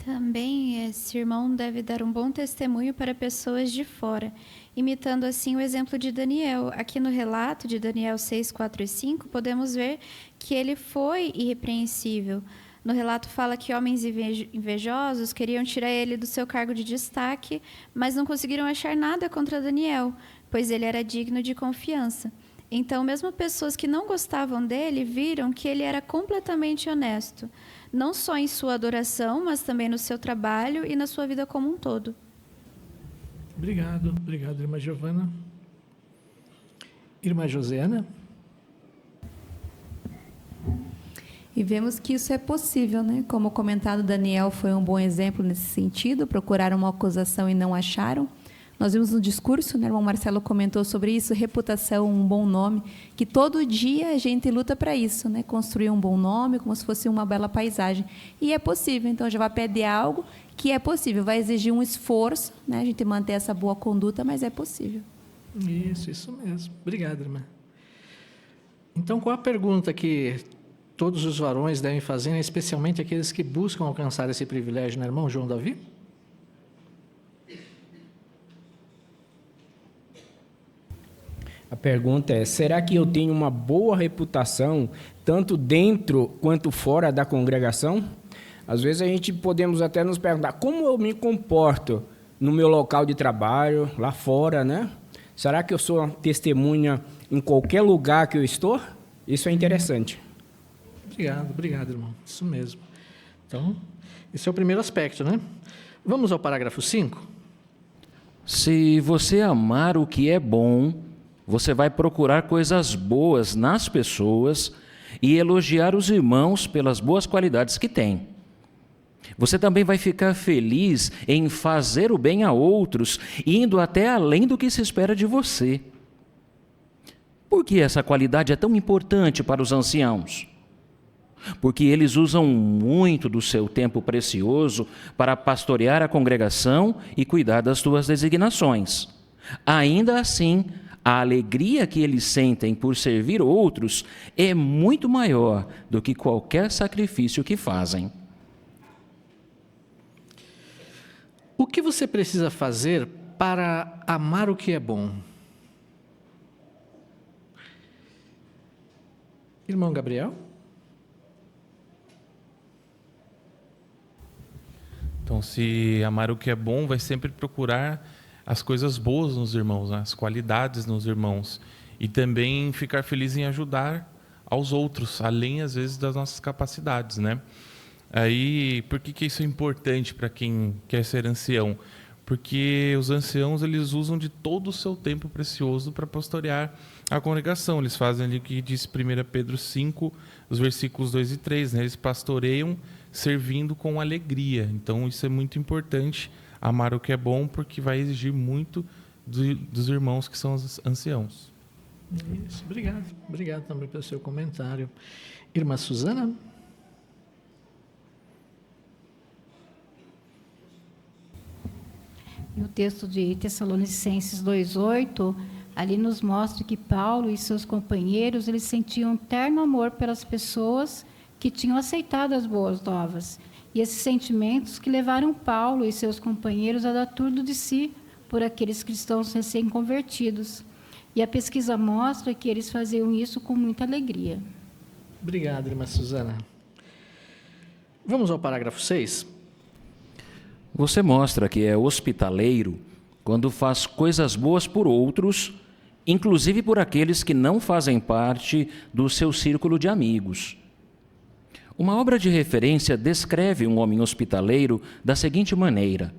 Também esse irmão deve dar um bom testemunho para pessoas de fora, imitando assim o exemplo de Daniel. Aqui no relato de Daniel 6, 4 e 5, podemos ver que ele foi irrepreensível. No relato fala que homens invejosos queriam tirar ele do seu cargo de destaque, mas não conseguiram achar nada contra Daniel, pois ele era digno de confiança. Então, mesmo pessoas que não gostavam dele viram que ele era completamente honesto, não só em sua adoração, mas também no seu trabalho e na sua vida como um todo. Obrigado, irmã Giovana. Irmã Josiana? E vemos que isso é possível, né? Como comentado, Daniel foi um bom exemplo nesse sentido, procuraram uma acusação e não acharam. Nós vimos no discurso, né, o irmão Marcelo comentou sobre isso, reputação, um bom nome, que todo dia a gente luta para isso, né? Construir um bom nome, como se fosse uma bela paisagem. E é possível, então já vai pedir algo que é possível, vai exigir um esforço, né? A gente manter essa boa conduta, mas é possível. Isso mesmo. Obrigado, irmã. Então, qual a pergunta que todos os varões devem fazer, né, especialmente aqueles que buscam alcançar esse privilégio, né, irmão João Davi? A pergunta é: será que eu tenho uma boa reputação, tanto dentro quanto fora da congregação? Às vezes a gente podemos até nos perguntar: como eu me comporto no meu local de trabalho, lá fora, né? Será que eu sou uma testemunha em qualquer lugar que eu estou? Isso é interessante. Obrigado, irmão. Isso mesmo. Então, esse é o primeiro aspecto, né? Vamos ao parágrafo 5. Se você amar o que é bom, você vai procurar coisas boas nas pessoas e elogiar os irmãos pelas boas qualidades que têm. Você também vai ficar feliz em fazer o bem a outros, indo até além do que se espera de você. Por que essa qualidade é tão importante para os anciãos? Porque eles usam muito do seu tempo precioso para pastorear a congregação e cuidar das suas designações. Ainda assim, a alegria que eles sentem por servir outros é muito maior do que qualquer sacrifício que fazem. O que você precisa fazer para amar o que é bom? Irmão Gabriel? Então, se amar o que é bom, vai sempre procurar as coisas boas nos irmãos, né? As qualidades nos irmãos. E também ficar feliz em ajudar aos outros, além, às vezes, das nossas capacidades, né? Aí, por que isso é importante para quem quer ser ancião? Porque os anciãos, eles usam de todo o seu tempo precioso para pastorear a congregação. Eles fazem ali o que diz 1 Pedro 5, os versículos 2 e 3, né? Eles pastoreiam servindo com alegria. Então, isso é muito importante, amar o que é bom, porque vai exigir muito dos irmãos que são os anciãos. Isso, obrigado também pelo seu comentário. Irmã Suzana? O texto de Tessalonicenses 2:8, ali nos mostra que Paulo e seus companheiros, eles sentiam um terno amor pelas pessoas que tinham aceitado as boas novas. E esses sentimentos que levaram Paulo e seus companheiros a dar tudo de si por aqueles cristãos recém-convertidos. E a pesquisa mostra que eles faziam isso com muita alegria. Obrigado, irmã Suzana. Vamos ao parágrafo 6. Você mostra que é hospitaleiro quando faz coisas boas por outros, inclusive por aqueles que não fazem parte do seu círculo de amigos. Uma obra de referência descreve um homem hospitaleiro da seguinte maneira: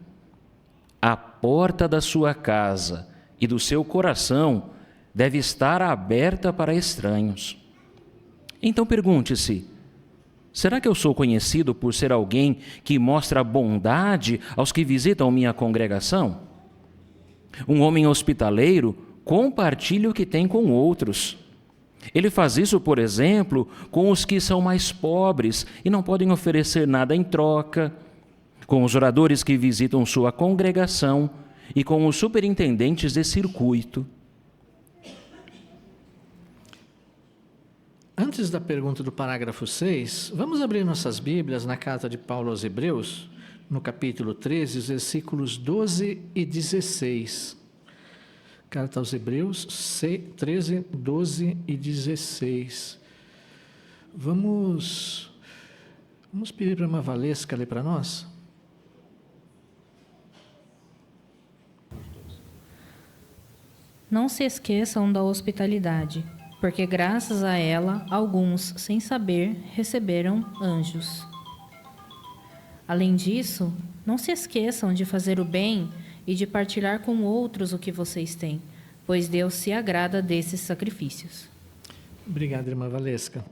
a porta da sua casa e do seu coração deve estar aberta para estranhos. Então pergunte-se: será que eu sou conhecido por ser alguém que mostra bondade aos que visitam minha congregação? Um homem hospitaleiro compartilha o que tem com outros. Ele faz isso, por exemplo, com os que são mais pobres e não podem oferecer nada em troca, com os oradores que visitam sua congregação e com os superintendentes de circuito. Antes da pergunta do parágrafo 6, vamos abrir nossas Bíblias na carta de Paulo aos Hebreus, no capítulo 13, os versículos 12 e 16. Carta aos Hebreus 13, 12 e 16. Vamos pedir para a irmã Valesca ler para nós? Não se esqueçam da hospitalidade, porque graças a ela, alguns, sem saber, receberam anjos. Além disso, não se esqueçam de fazer o bem e de partilhar com outros o que vocês têm, pois Deus se agrada desses sacrifícios. Obrigado, irmã Valesca.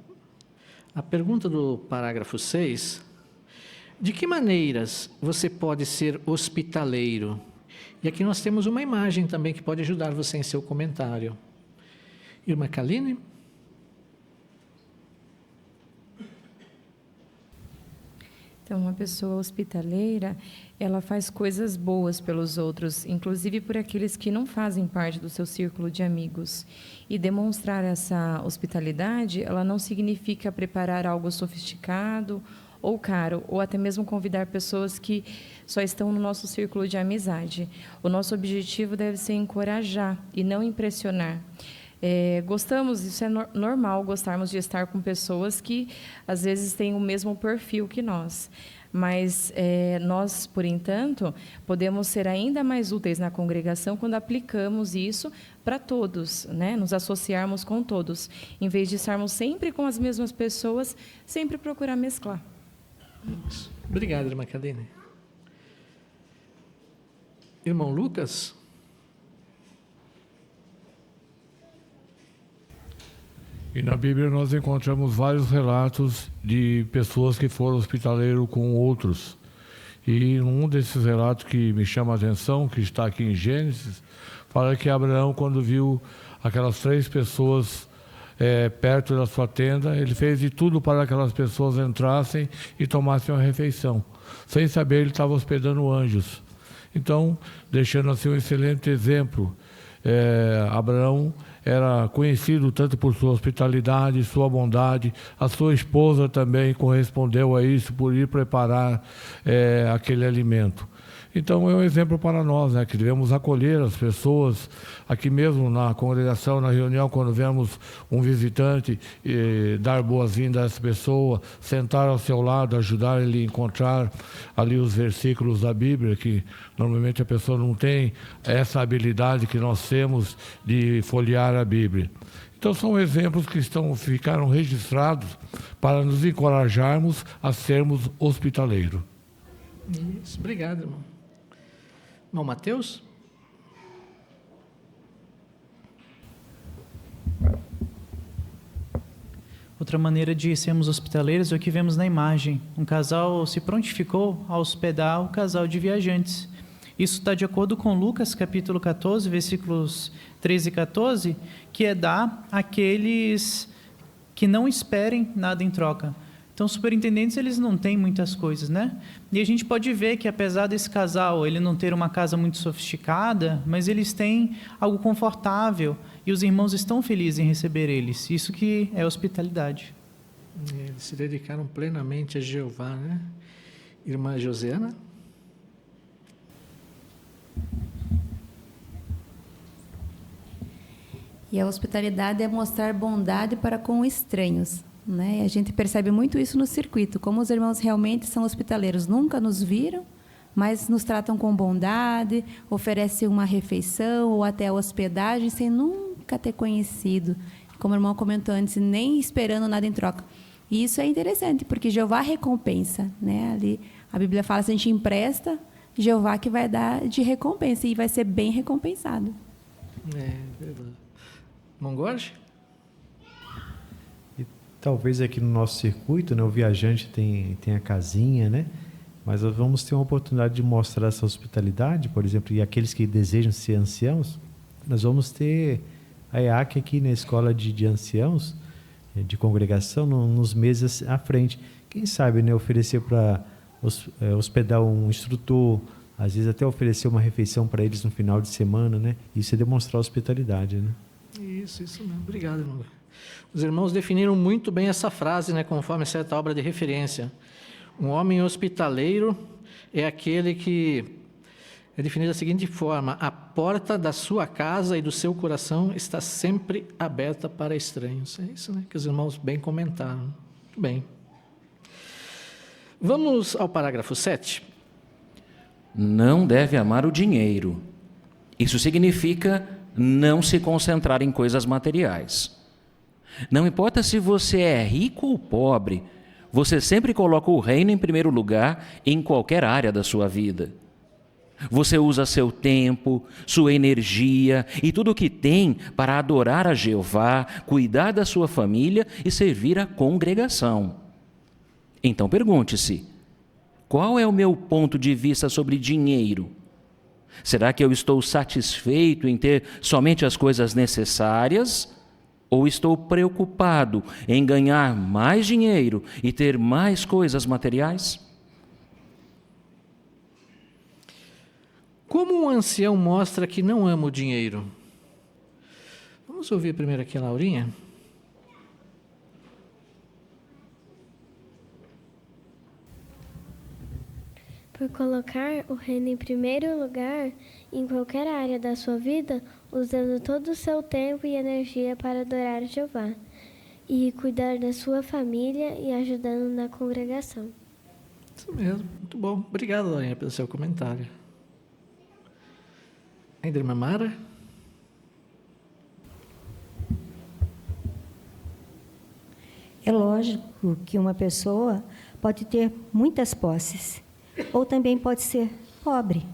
A pergunta do parágrafo 6: de que maneiras você pode ser hospitaleiro? E aqui nós temos uma imagem também que pode ajudar você em seu comentário. Irmã Kaline? Então, uma pessoa hospitaleira, ela faz coisas boas pelos outros, inclusive por aqueles que não fazem parte do seu círculo de amigos. E demonstrar essa hospitalidade, ela não significa preparar algo sofisticado ou caro, ou até mesmo convidar pessoas que só estão no nosso círculo de amizade. O nosso objetivo deve ser encorajar e não impressionar. Gostamos, isso é normal, gostarmos de estar com pessoas que às vezes têm o mesmo perfil que nós, mas nós, por entanto, podemos ser ainda mais úteis na congregação quando aplicamos isso para todos, né? Nos associarmos com todos, em vez de estarmos sempre com as mesmas pessoas, sempre procurar mesclar. Obrigado, irmã Kaline. Irmão Lucas? E na Bíblia nós encontramos vários relatos de pessoas que foram hospitaleiros com outros. E um desses relatos que me chama a atenção, que está aqui em Gênesis, fala que Abraão, quando viu aquelas 3 pessoas perto da sua tenda, ele fez de tudo para que aquelas pessoas entrassem e tomassem uma refeição. Sem saber, ele estava hospedando anjos. Então, deixando assim um excelente exemplo, Abraão era conhecido tanto por sua hospitalidade, sua bondade. A sua esposa também correspondeu a isso por ir preparar aquele alimento. Então é um exemplo para nós, né, que devemos acolher as pessoas aqui mesmo na congregação, na reunião, quando vemos um visitante, dar boas-vindas a essa pessoa, sentar ao seu lado, ajudar ele a encontrar ali os versículos da Bíblia, que normalmente a pessoa não tem essa habilidade que nós temos de folhear a Bíblia. Então são exemplos que ficaram registrados para nos encorajarmos a sermos hospitaleiros. Isso, obrigado, irmão. Irmão Mateus? Outra maneira de sermos hospitaleiros é o que vemos na imagem. Um casal se prontificou a hospedar o casal de viajantes. Isso está de acordo com Lucas, capítulo 14, versículos 13 e 14, que é dar àqueles que não esperem nada em troca. Então, os superintendentes, eles não têm muitas coisas, né? E a gente pode ver que, apesar desse casal ele não ter uma casa muito sofisticada, mas eles têm algo confortável e os irmãos estão felizes em receber eles. Isso que é hospitalidade. Eles se dedicaram plenamente a Jeová, né? Irmã Josiana? E a hospitalidade é mostrar bondade para com estranhos, né? A gente percebe muito isso no circuito, como os irmãos realmente são hospitaleiros, nunca nos viram, mas nos tratam com bondade, oferecem uma refeição ou até a hospedagem sem nunca ter conhecido, como o irmão comentou antes, nem esperando nada em troca. E isso é interessante, porque Jeová recompensa, né? Ali a Bíblia fala, se a gente empresta, Jeová que vai dar de recompensa e vai ser bem recompensado. É verdade. Mongorge? Talvez aqui no nosso circuito, né, o viajante tem a casinha, né? mas nós vamos ter uma oportunidade de mostrar essa hospitalidade, por exemplo, e aqueles que desejam ser anciãos, nós vamos ter a EAC aqui na escola de anciãos, de congregação, nos meses à frente. Quem sabe, né, oferecer para hospedar um instrutor, às vezes até oferecer uma refeição para eles no final de semana, né? Isso é demonstrar hospitalidade, né? Isso mesmo. Obrigado, irmão. Os irmãos definiram muito bem essa frase, né, conforme certa obra de referência. Um homem hospitaleiro é aquele que é definido da seguinte forma: a porta da sua casa e do seu coração está sempre aberta para estranhos. É isso, né, que os irmãos bem comentaram. Muito bem. Vamos ao parágrafo 7. Não deve amar o dinheiro. Isso significa não se concentrar em coisas materiais. Não importa se você é rico ou pobre, você sempre coloca o reino em primeiro lugar em qualquer área da sua vida. Você usa seu tempo, sua energia e tudo o que tem para adorar a Jeová, cuidar da sua família e servir a congregação. Então pergunte-se: qual é o meu ponto de vista sobre dinheiro? Será que eu estou satisfeito em ter somente as coisas necessárias? Ou estou preocupado em ganhar mais dinheiro e ter mais coisas materiais? Como um ancião mostra que não ama o dinheiro? Vamos ouvir primeiro aqui a Laurinha. Por colocar o reino em primeiro lugar em qualquer área da sua vida, usando todo o seu tempo e energia para adorar Jeová, e cuidar da sua família e ajudando na congregação. Isso mesmo, muito bom. Obrigado, Laurinha, pelo seu comentário. Ainda, irmã Mara? É lógico que uma pessoa pode ter muitas posses, ou também pode ser pobre,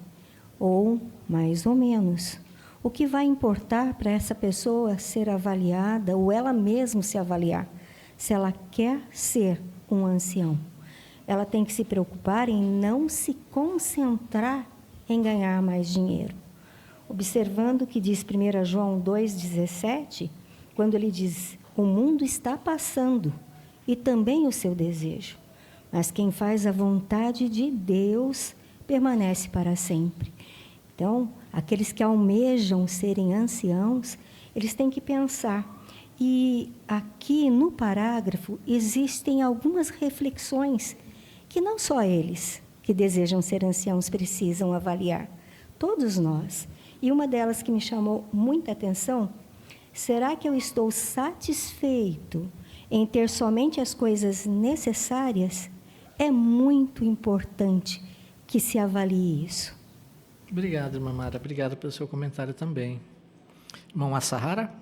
ou mais ou menos. O que vai importar para essa pessoa ser avaliada, ou ela mesma se avaliar, se ela quer ser um ancião? Ela tem que se preocupar em não se concentrar em ganhar mais dinheiro. Observando o que diz 1 João 2,17, quando ele diz: o mundo está passando, e também o seu desejo, mas quem faz a vontade de Deus permanece para sempre. Então, aqueles que almejam serem anciãos, eles têm que pensar. E aqui no parágrafo existem algumas reflexões que não só eles que desejam ser anciãos precisam avaliar, todos nós. E uma delas que me chamou muita atenção: será que eu estou satisfeito em ter somente as coisas necessárias? É muito importante que se avalie isso. Obrigado, irmã Mara. Obrigado pelo seu comentário também. Irmão Assahara?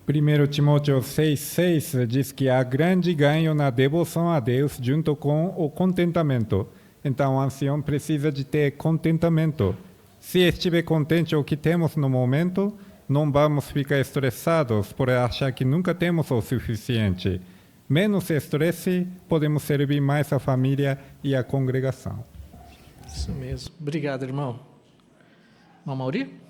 1 Timóteo 6,6 diz que há grande ganho na devoção a Deus junto com o contentamento. Então, o ancião precisa de ter contentamento. Se estiver contente com o que temos no momento, não vamos ficar estressados por achar que nunca temos o suficiente. Menos estresse, podemos servir mais a família e a congregação. Isso mesmo. Obrigado, irmão. Irmão Mauri?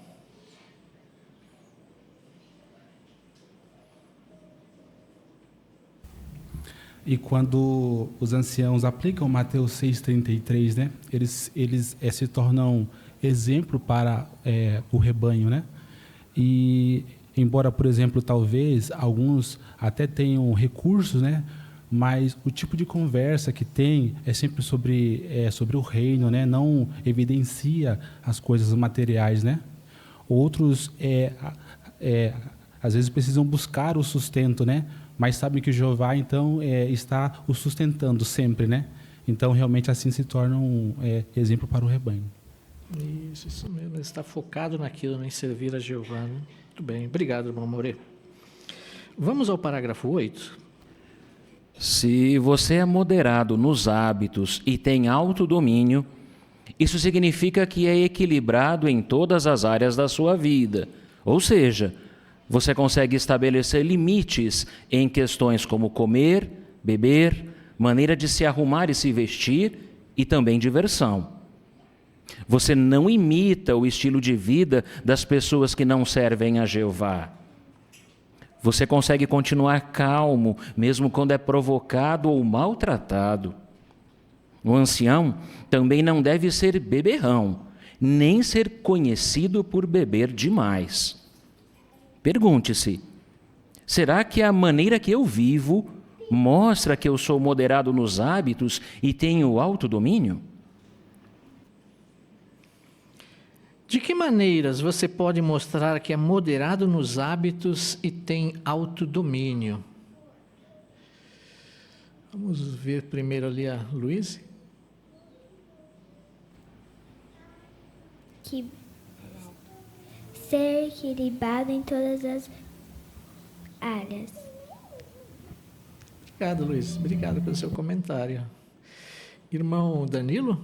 E quando os anciãos aplicam Mateus 6,33, né, eles se tornam exemplo para o rebanho, né? E embora, por exemplo, talvez alguns até tenham recursos, né, mas o tipo de conversa que tem é sempre sobre o reino, né? Não evidencia as coisas materiais, né? Outros às vezes precisam buscar o sustento, né? Mas sabem que Jeová, então, está o sustentando sempre, né? Então, realmente, assim se torna um exemplo para o rebanho. Isso mesmo. Ele está focado naquilo, né, em servir a Jeová. Né? Muito bem. Obrigado, irmão More. Vamos ao parágrafo 8. Se você é moderado nos hábitos e tem autodomínio, isso significa que é equilibrado em todas as áreas da sua vida. Ou seja, você consegue estabelecer limites em questões como comer, beber, maneira de se arrumar e se vestir e também diversão. Você não imita o estilo de vida das pessoas que não servem a Jeová. Você consegue continuar calmo, mesmo quando é provocado ou maltratado. O ancião também não deve ser beberrão, nem ser conhecido por beber demais. Pergunte-se: será que a maneira que eu vivo mostra que eu sou moderado nos hábitos e tenho autodomínio? De que maneiras você pode mostrar que é moderado nos hábitos e tem autodomínio? Vamos ver primeiro ali a Luísa. Que ser equilibrado em todas as áreas. Obrigado, Luiz. Obrigado pelo seu comentário. Irmão Danilo?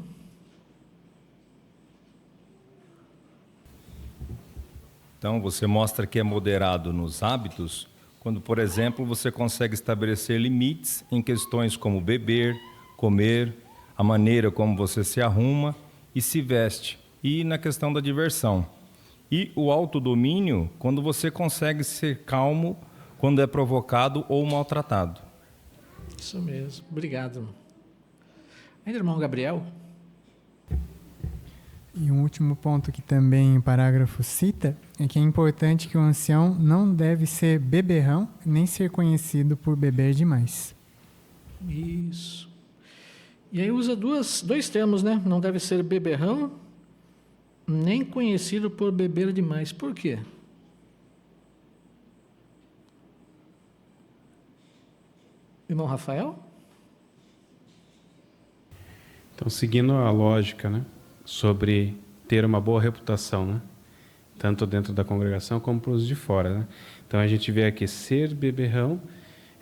Então, você mostra que é moderado nos hábitos quando, por exemplo, você consegue estabelecer limites em questões como beber, comer, a maneira como você se arruma e se veste, e na questão da diversão. E o autodomínio, quando você consegue ser calmo quando é provocado ou maltratado. Isso mesmo. Obrigado. Ainda, irmão Gabriel? E um último ponto que também o parágrafo cita é que é importante que o ancião não deve ser beberrão, nem ser conhecido por beber demais. Isso. E aí usa dois termos, né? Não deve ser beberrão, nem conhecido por beber demais. Por quê? Irmão Rafael? Então, seguindo a lógica, né, sobre ter uma boa reputação, né, tanto dentro da congregação como para os de fora, né? Então, a gente vê aqui, ser beberrão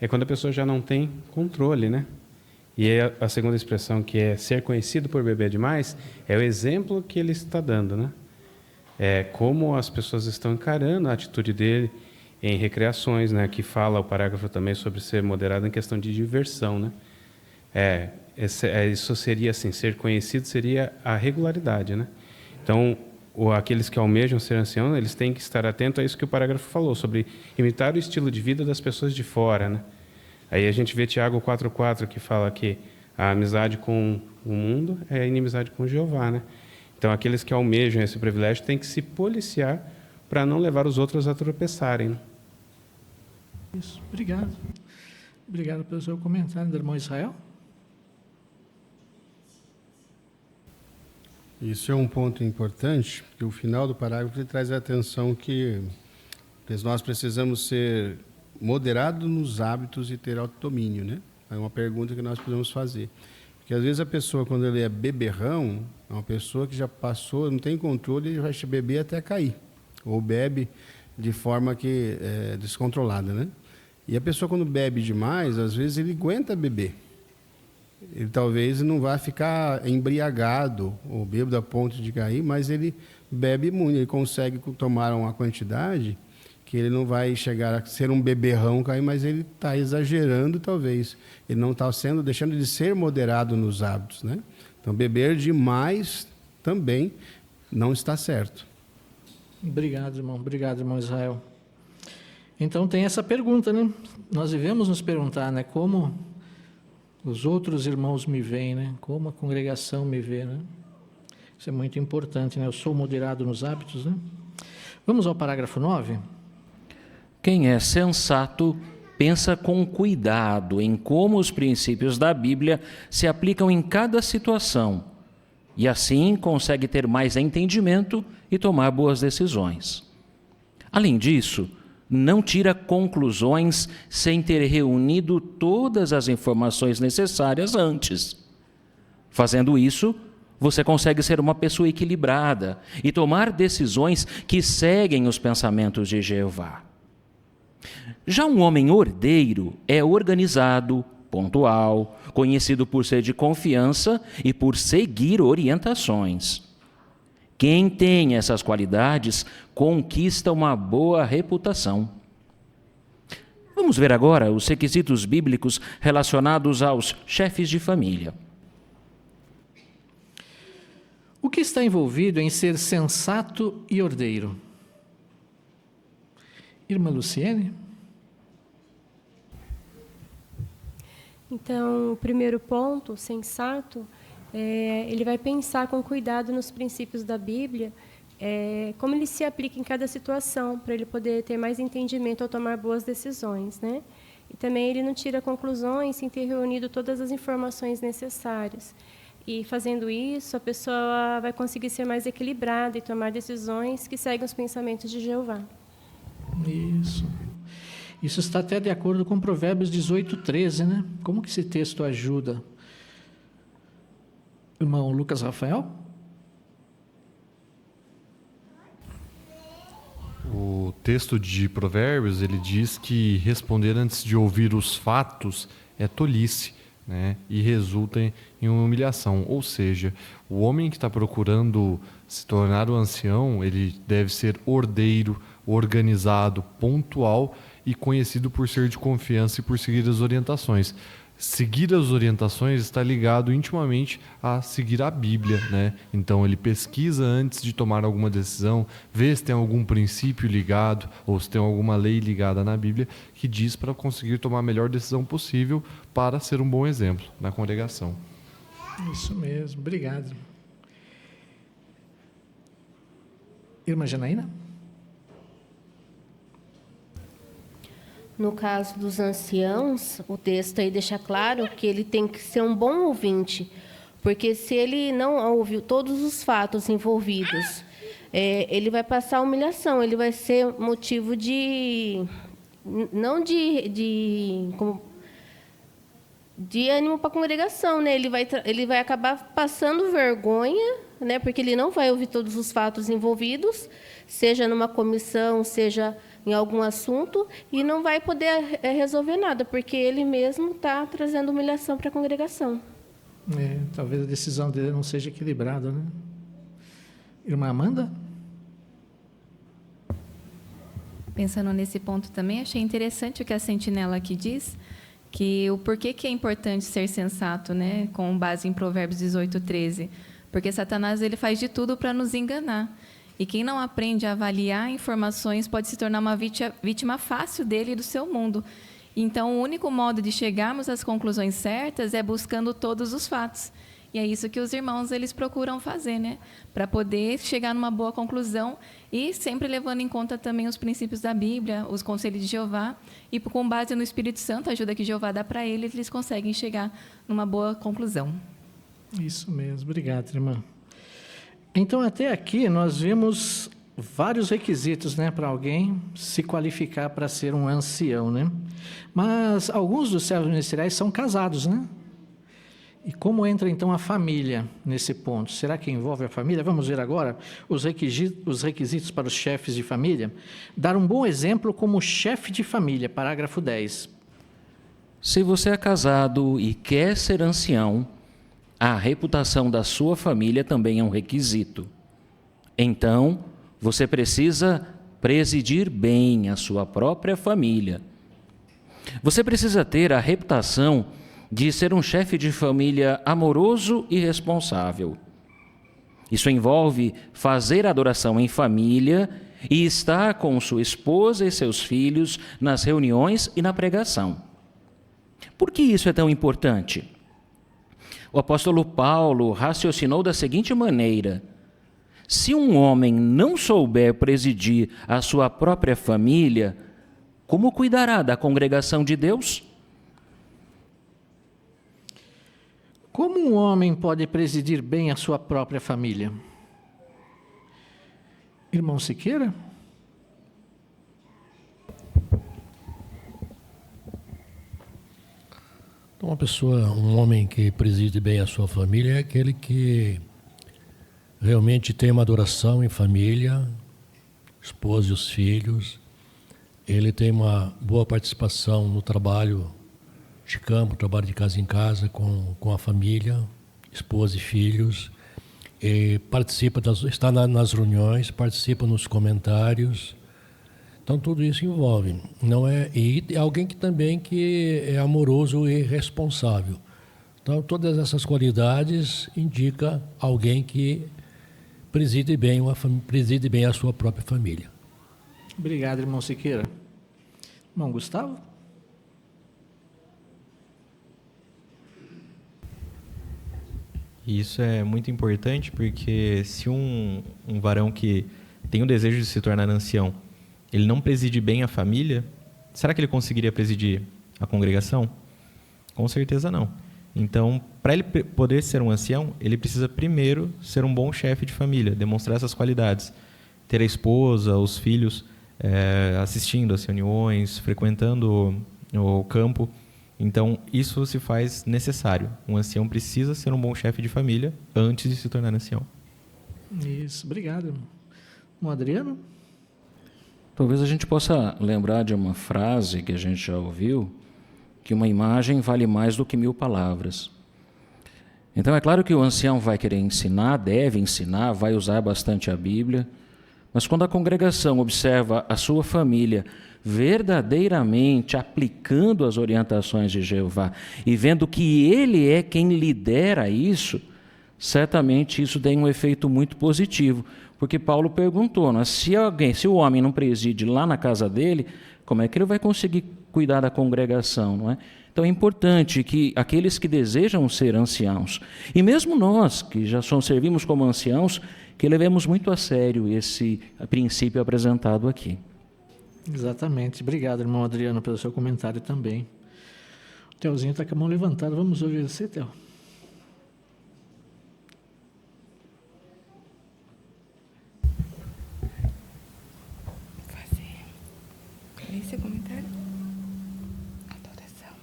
é quando a pessoa já não tem controle, né? E a segunda expressão, que é ser conhecido por beber demais, é o exemplo que ele está dando, né? É como as pessoas estão encarando a atitude dele em recreações, né? Que fala o parágrafo também sobre ser moderado em questão de diversão, né? Isso seria assim, ser conhecido seria a regularidade, né? Então, aqueles que almejam ser anciãos, eles têm que estar atentos a isso que o parágrafo falou, sobre imitar o estilo de vida das pessoas de fora, né? Aí a gente vê Tiago 4,4, que fala que a amizade com o mundo é a inimizade com Jeová, né? Então, aqueles que almejam esse privilégio têm que se policiar para não levar os outros a tropeçarem, né? Isso, obrigado. Obrigado pelo seu comentário, irmão Israel. Isso é um ponto importante, porque o final do parágrafo ele traz a atenção que nós precisamos ser moderados nos hábitos e ter autodomínio, né? É uma pergunta que nós podemos fazer. Porque às vezes a pessoa, quando ele é beberrão, é uma pessoa que já passou, não tem controle, ele vai beber até cair. Ou bebe de forma que é descontrolada, né? E a pessoa, quando bebe demais, às vezes ele aguenta beber. Ele talvez não vá ficar embriagado ou bêbado a ponto de cair, mas ele bebe muito, ele consegue tomar uma quantidade que ele não vai chegar a ser um beberrão cair, mas ele está exagerando talvez. Ele não está deixando de ser moderado nos hábitos, né? Então, beber demais também não está certo. Obrigado, irmão Israel. Então, tem essa pergunta, né? Nós devemos nos perguntar, né? Como os outros irmãos me veem, né? Como a congregação me vê, né? Isso é muito importante, né? Eu sou moderado nos hábitos, né? Vamos ao parágrafo 9. Quem é sensato pensa com cuidado em como os princípios da Bíblia se aplicam em cada situação e assim consegue ter mais entendimento e tomar boas decisões. Além disso, não tira conclusões sem ter reunido todas as informações necessárias antes. Fazendo isso, você consegue ser uma pessoa equilibrada e tomar decisões que seguem os pensamentos de Jeová. Já um homem ordeiro é organizado, pontual, conhecido por ser de confiança e por seguir orientações. Quem tem essas qualidades conquista uma boa reputação. Vamos ver agora os requisitos bíblicos relacionados aos chefes de família. O que está envolvido em ser sensato e ordeiro? Irmã Luciene? Então, o primeiro ponto, sensato, ele vai pensar com cuidado nos princípios da Bíblia, como ele se aplica em cada situação, para ele poder ter mais entendimento ao tomar boas decisões, né? E também ele não tira conclusões sem ter reunido todas as informações necessárias. E fazendo isso, a pessoa vai conseguir ser mais equilibrada e tomar decisões que seguem os pensamentos de Jeová. Isso está até de acordo com Provérbios 18:13, né? Como que esse texto ajuda? Irmão Lucas Rafael? O texto de Provérbios, ele diz que responder antes de ouvir os fatos é tolice, né? E resulta em uma humilhação. Ou seja, o homem que está procurando se tornar o ancião, ele deve ser ordeiro, organizado, pontual e conhecido por ser de confiança e por seguir as orientações. Seguir as orientações está ligado intimamente a seguir a Bíblia, né? Então ele pesquisa antes de tomar alguma decisão, vê se tem algum princípio ligado ou se tem alguma lei ligada na Bíblia que diz para conseguir tomar a melhor decisão possível para ser um bom exemplo na congregação. Isso mesmo, obrigado. Irmã Janaína? No caso dos anciãos, o texto aí deixa claro que ele tem que ser um bom ouvinte, porque se ele não ouviu todos os fatos envolvidos, ele vai passar humilhação, ele vai ser motivo de ânimo para a congregação, né? Ele vai acabar passando vergonha, né? Porque ele não vai ouvir todos os fatos envolvidos, seja numa comissão, seja em algum assunto, e não vai poder resolver nada, porque ele mesmo está trazendo humilhação para a congregação. Talvez a decisão dele não seja equilibrada, né? Irmã Amanda? Pensando nesse ponto também, achei interessante o que a sentinela aqui diz, que o porquê que é importante ser sensato, né, com base em Provérbios 18:13, porque Satanás ele faz de tudo para nos enganar. E quem não aprende a avaliar informações pode se tornar uma vítima fácil dele e do seu mundo. Então, o único modo de chegarmos às conclusões certas é buscando todos os fatos. E é isso que os irmãos eles procuram fazer, né? Para poder chegar numa boa conclusão e sempre levando em conta também os princípios da Bíblia, os conselhos de Jeová. E com base no Espírito Santo, a ajuda que Jeová dá para eles conseguem chegar numa boa conclusão. Isso mesmo. Obrigado, irmã. Então, até aqui, nós vimos vários requisitos, né, para alguém se qualificar para ser um ancião, né? Mas alguns dos servos ministeriais são casados, né? E como entra, então, a família nesse ponto? Será que envolve a família? Vamos ver agora os requisitos para os chefes de família. Dar um bom exemplo como chefe de família, parágrafo 10. Se você é casado e quer ser ancião, a reputação da sua família também é um requisito. Então, você precisa presidir bem a sua própria família. Você precisa ter a reputação de ser um chefe de família amoroso e responsável. Isso envolve fazer adoração em família e estar com sua esposa e seus filhos nas reuniões e na pregação. Por que isso é tão importante? O apóstolo Paulo raciocinou da seguinte maneira: se um homem não souber presidir a sua própria família, como cuidará da congregação de Deus? Como um homem pode presidir bem a sua própria família? Irmão Siqueira? Então, um homem que preside bem a sua família é aquele que realmente tem uma adoração em família, esposa e os filhos. Ele tem uma boa participação no trabalho de campo, trabalho de casa em casa com a família, esposa e filhos. E está nas reuniões, participa nos comentários, Então tudo isso envolve, não é? E alguém que também que é amoroso e responsável. Então todas essas qualidades indicam alguém que preside bem a sua própria família. Obrigado, irmão Siqueira. Irmão Gustavo? Isso é muito importante porque se um varão que tem o desejo de se tornar ancião, ele não preside bem a família, será que ele conseguiria presidir a congregação? Com certeza não. Então, para ele poder ser um ancião, ele precisa primeiro ser um bom chefe de família, demonstrar essas qualidades. Ter a esposa, os filhos assistindo às reuniões, frequentando o campo. Então, isso se faz necessário. Um ancião precisa ser um bom chefe de família antes de se tornar ancião. Isso, obrigado. Irmão Adriano? Talvez a gente possa lembrar de uma frase que a gente já ouviu, que uma imagem vale mais do que 1000 palavras. Então, é claro que o ancião vai querer ensinar, deve ensinar, vai usar bastante a Bíblia, mas quando a congregação observa a sua família verdadeiramente aplicando as orientações de Jeová e vendo que ele é quem lidera isso, certamente isso tem um efeito muito positivo, porque Paulo perguntou, né, se o homem não preside lá na casa dele, como é que ele vai conseguir cuidar da congregação, não é? Então é importante que aqueles que desejam ser anciãos, e mesmo nós que já servimos como anciãos, que levemos muito a sério esse princípio apresentado aqui. Exatamente. Obrigado, irmão Adriano, pelo seu comentário também. O Telzinho está com a mão levantada. Vamos ouvir você, Tel. Cadê esse comentário? Adoração.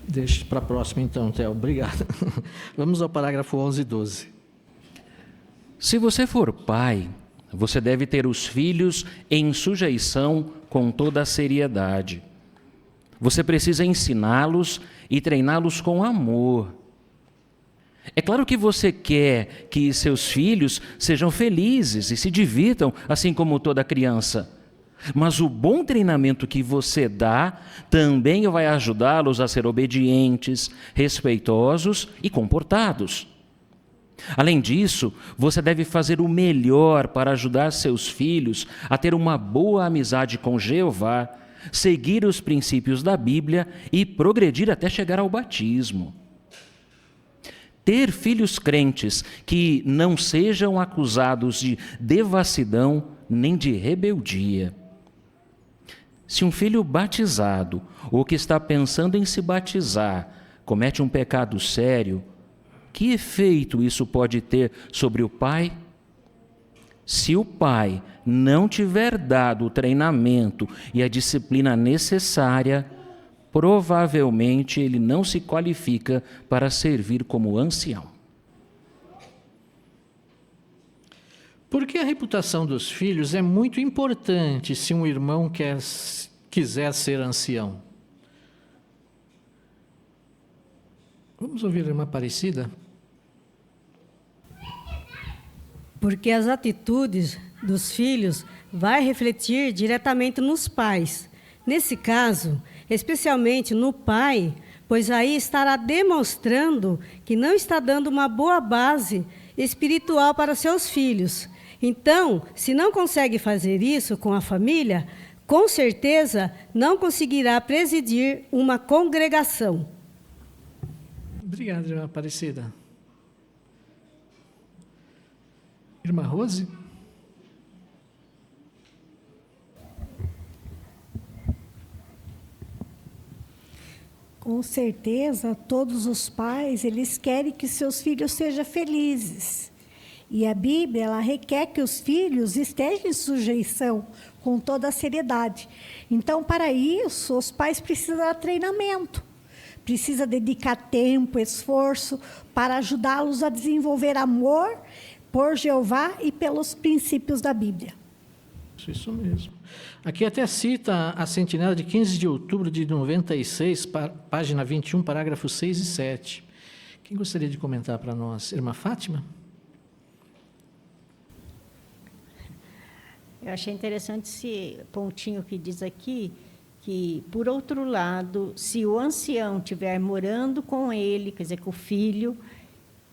Deixa para a próxima então, Tel. Obrigado. Vamos ao parágrafo 11 e 12. Se você for pai, você deve ter os filhos em sujeição com toda a seriedade. Você precisa ensiná-los e treiná-los com amor. É claro que você quer que seus filhos sejam felizes e se divirtam, assim como toda criança. Mas o bom treinamento que você dá também vai ajudá-los a ser obedientes, respeitosos e comportados. Além disso, você deve fazer o melhor para ajudar seus filhos a ter uma boa amizade com Jeová, seguir os princípios da Bíblia e progredir até chegar ao batismo. Ter filhos crentes que não sejam acusados de devassidão nem de rebeldia. Se um filho batizado ou que está pensando em se batizar comete um pecado sério, que efeito isso pode ter sobre o pai? Se o pai não tiver dado o treinamento e a disciplina necessária, provavelmente ele não se qualifica para servir como ancião. Porque a reputação dos filhos é muito importante se um irmão quiser ser ancião. Vamos ouvir a irmã Aparecida? Porque as atitudes dos filhos vai refletir diretamente nos pais. Nesse caso, especialmente no pai, pois aí estará demonstrando que não está dando uma boa base espiritual para seus filhos. Então, se não consegue fazer isso com a família, com certeza não conseguirá presidir uma congregação. Obrigado, irmã Aparecida. Irmã Rose? Com certeza, todos os pais, eles querem que seus filhos sejam felizes. E a Bíblia, ela requer que os filhos estejam em sujeição com toda a seriedade. Então, para isso, os pais precisam de treinamento. Precisa dedicar tempo, esforço para ajudá-los a desenvolver amor por Jeová e pelos princípios da Bíblia. Isso mesmo. Aqui até cita a sentinela de 15 de outubro de 96, página 21, parágrafos 6 e 7. Quem gostaria de comentar para nós? Irmã Fátima? Eu achei interessante esse pontinho que diz aqui, que, por outro lado, se o ancião estiver morando com ele, quer dizer, com o filho,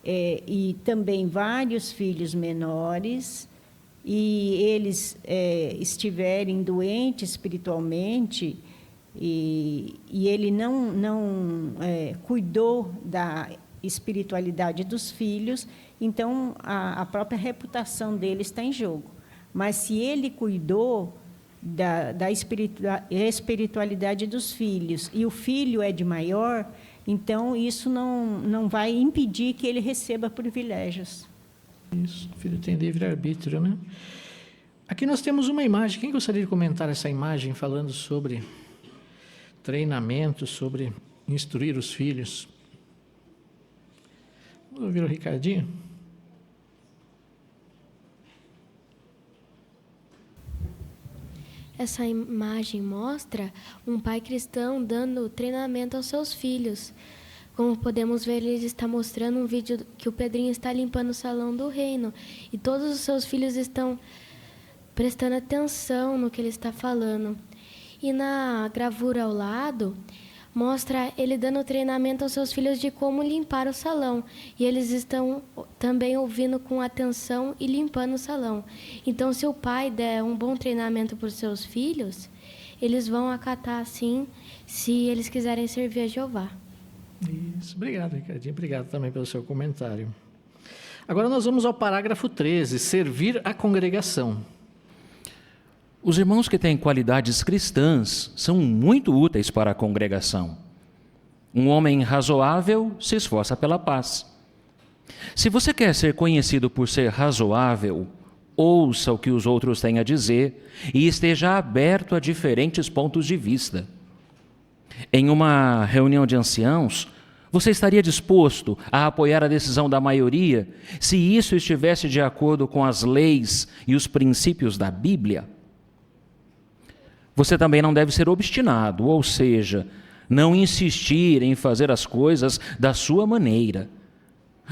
e também vários filhos menores, e eles estiverem doentes espiritualmente, e ele não cuidou da espiritualidade dos filhos, então a própria reputação dele está em jogo. Mas se ele cuidou da espiritualidade dos filhos e o filho é de maior, então isso não vai impedir que ele receba privilégios. Isso, o filho tem livre-arbítrio, né? Aqui nós temos uma imagem. Quem gostaria de comentar essa imagem falando sobre treinamento, sobre instruir os filhos? Vamos ouvir o Ricardinho? Essa imagem mostra um pai cristão dando treinamento aos seus filhos. Como podemos ver, ele está mostrando um vídeo que o Pedrinho está limpando o salão do reino. E todos os seus filhos estão prestando atenção no que ele está falando. E na gravura ao lado, mostra ele dando treinamento aos seus filhos de como limpar o salão. E eles estão também ouvindo com atenção e limpando o salão. Então, se o pai der um bom treinamento para os seus filhos, eles vão acatar, sim, se eles quiserem servir a Jeová. Isso, obrigado, Ricardinho. Obrigado também pelo seu comentário. Agora nós vamos ao parágrafo 13, servir a congregação. Os irmãos que têm qualidades cristãs são muito úteis para a congregação. Um homem razoável se esforça pela paz. Se você quer ser conhecido por ser razoável, ouça o que os outros têm a dizer e esteja aberto a diferentes pontos de vista. Em uma reunião de anciãos, você estaria disposto a apoiar a decisão da maioria se isso estivesse de acordo com as leis e os princípios da Bíblia? Você também não deve ser obstinado, ou seja, não insistir em fazer as coisas da sua maneira.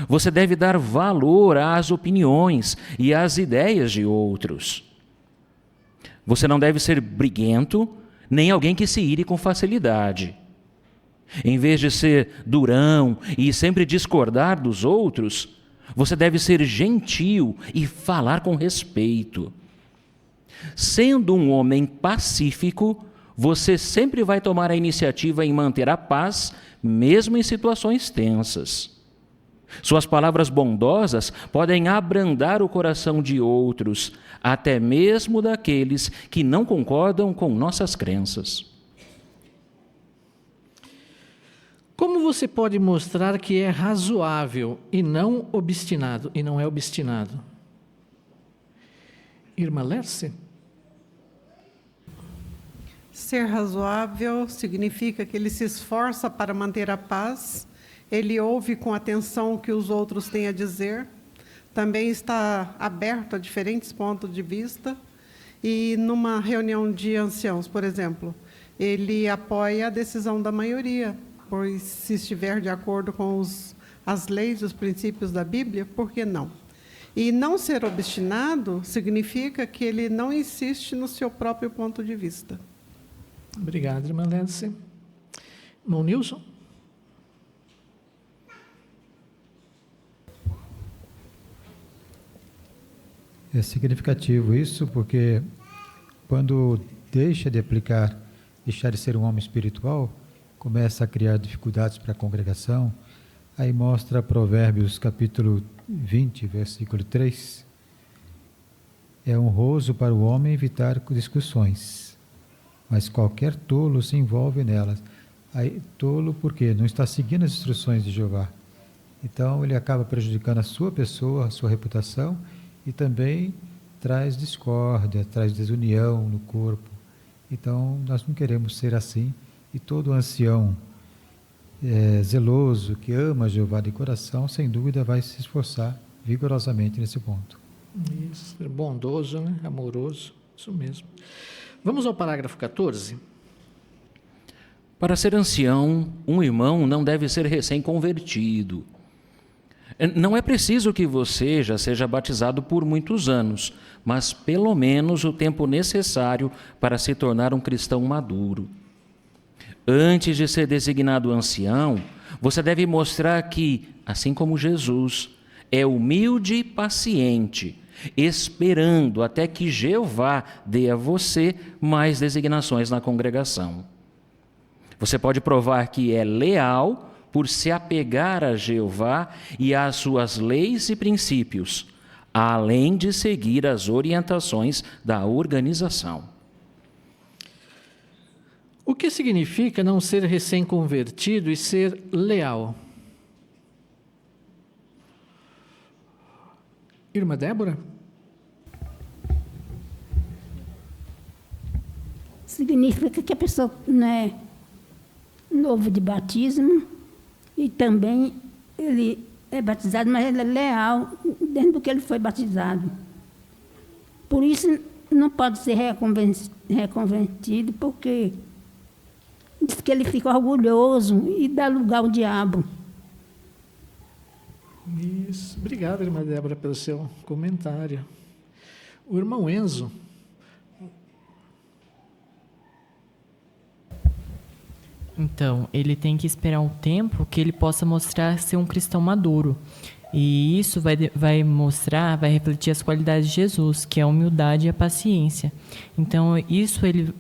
Você deve dar valor às opiniões e às ideias de outros. Você não deve ser briguento, nem alguém que se ire com facilidade. Em vez de ser durão e sempre discordar dos outros, você deve ser gentil e falar com respeito. Sendo um homem pacífico, você sempre vai tomar a iniciativa em manter a paz, mesmo em situações tensas. Suas palavras bondosas podem abrandar o coração de outros, até mesmo daqueles que não concordam com nossas crenças. Como você pode mostrar que é razoável e não obstinado, e não é obstinado? Irmã Lerce? Ser razoável significa que ele se esforça para manter a paz, ele ouve com atenção o que os outros têm a dizer, também está aberto a diferentes pontos de vista, e numa reunião de anciãos, por exemplo, ele apoia a decisão da maioria, pois se estiver de acordo com as leis e os princípios da Bíblia, por que não? E não ser obstinado significa que ele não insiste no seu próprio ponto de vista. Obrigado, irmã Lécia. Irmão Nilson? É significativo isso, porque quando deixa de deixar de ser um homem espiritual, começa a criar dificuldades para a congregação. Aí mostra Provérbios capítulo 20, versículo 3. É honroso para o homem evitar discussões, mas qualquer tolo se envolve nelas. Aí, tolo porque não está seguindo as instruções de Jeová. Então ele acaba prejudicando a sua pessoa, a sua reputação, e também traz discórdia, traz desunião no corpo. Então nós não queremos ser assim, e todo ancião zeloso, que ama Jeová de coração, sem dúvida vai se esforçar vigorosamente nesse ponto. Isso, bondoso, né? Amoroso, isso mesmo. Vamos ao parágrafo 14. Para ser ancião, um irmão não deve ser recém-convertido. Não é preciso que você já seja batizado por muitos anos, mas pelo menos o tempo necessário para se tornar um cristão maduro. Antes de ser designado ancião, você deve mostrar que, assim como Jesus, é humilde e paciente, esperando até que Jeová dê a você mais designações na congregação. Você pode provar que é leal por se apegar a Jeová e às suas leis e princípios, além de seguir as orientações da organização. O que significa não ser recém-convertido e ser leal? Irmã Débora? Significa que a pessoa não é novo de batismo e também ele é batizado, mas ele é leal dentro do que ele foi batizado. Por isso não pode ser reconvertido, porque diz que ele fica orgulhoso e dá lugar ao diabo. Isso. Obrigado, irmã Débora, pelo seu comentário. O irmão Enzo. Então, ele tem que esperar um tempo que ele possa mostrar ser um cristão maduro. E isso vai mostrar, vai refletir as qualidades de Jesus, que é a humildade e a paciência. Então, isso ele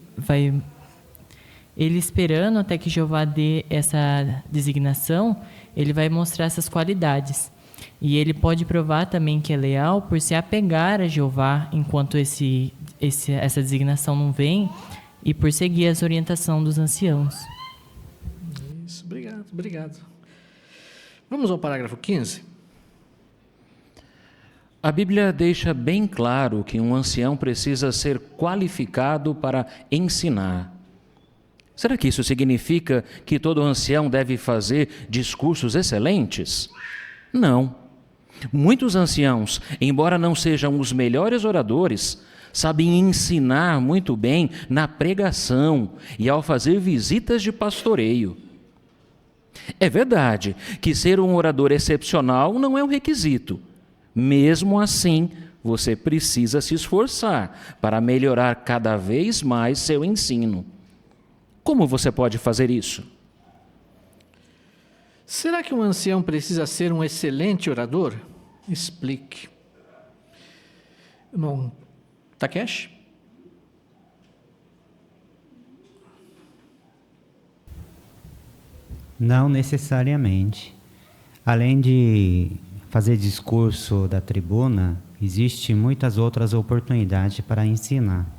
esperando até que Jeová dê essa designação, ele vai mostrar essas qualidades. E ele pode provar também que é leal por se apegar a Jeová enquanto essa designação não vem e por seguir as orientações dos anciãos. Isso, obrigado. Vamos ao parágrafo 15. A Bíblia deixa bem claro que um ancião precisa ser qualificado para ensinar. Será que isso significa que todo ancião deve fazer discursos excelentes? Não. Muitos anciãos, embora não sejam os melhores oradores, sabem ensinar muito bem na pregação e ao fazer visitas de pastoreio. É verdade que ser um orador excepcional não é um requisito. Mesmo assim, você precisa se esforçar para melhorar cada vez mais seu ensino. Como você pode fazer isso? Será que um ancião precisa ser um excelente orador? Explique. Irmão Takeshi? Não necessariamente. Além de fazer discurso da tribuna, existem muitas outras oportunidades para ensinar.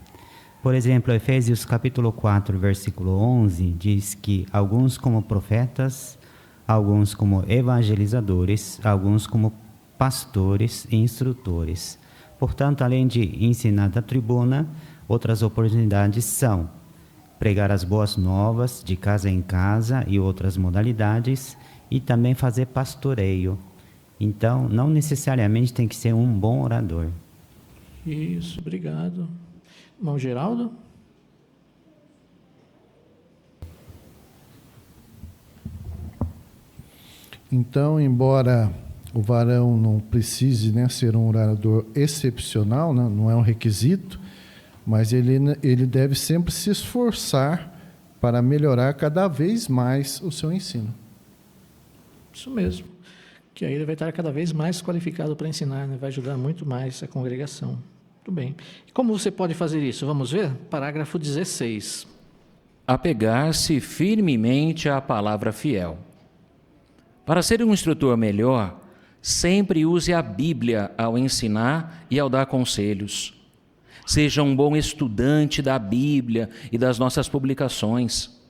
Por exemplo, Efésios capítulo 4, versículo 11, diz que alguns como profetas, alguns como evangelizadores, alguns como pastores e instrutores. Portanto, além de ensinar da tribuna, outras oportunidades são pregar as boas novas de casa em casa e outras modalidades, e também fazer pastoreio. Então, não necessariamente tem que ser um bom orador. Isso, obrigado. Irmão Geraldo? Então, embora o varão não precise, né, ser um orador excepcional, né, não é um requisito, mas ele deve sempre se esforçar para melhorar cada vez mais o seu ensino. Isso mesmo. Que aí ele vai estar cada vez mais qualificado para ensinar, né? Vai ajudar muito mais a congregação. Muito bem. Como você pode fazer isso? Vamos ver? Parágrafo 16. Apegar-se firmemente à palavra fiel. Para ser um instrutor melhor, sempre use a Bíblia ao ensinar e ao dar conselhos. Seja um bom estudante da Bíblia e das nossas publicações.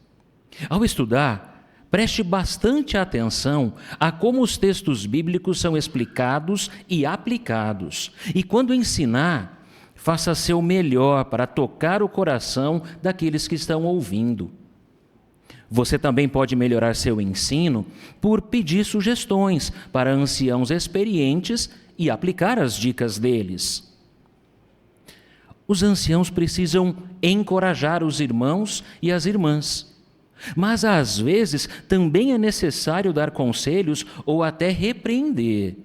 Ao estudar, preste bastante atenção a como os textos bíblicos são explicados e aplicados. E quando ensinar, faça seu melhor para tocar o coração daqueles que estão ouvindo. Você também pode melhorar seu ensino por pedir sugestões para anciãos experientes e aplicar as dicas deles. Os anciãos precisam encorajar os irmãos e as irmãs. Mas às vezes também é necessário dar conselhos ou até repreender.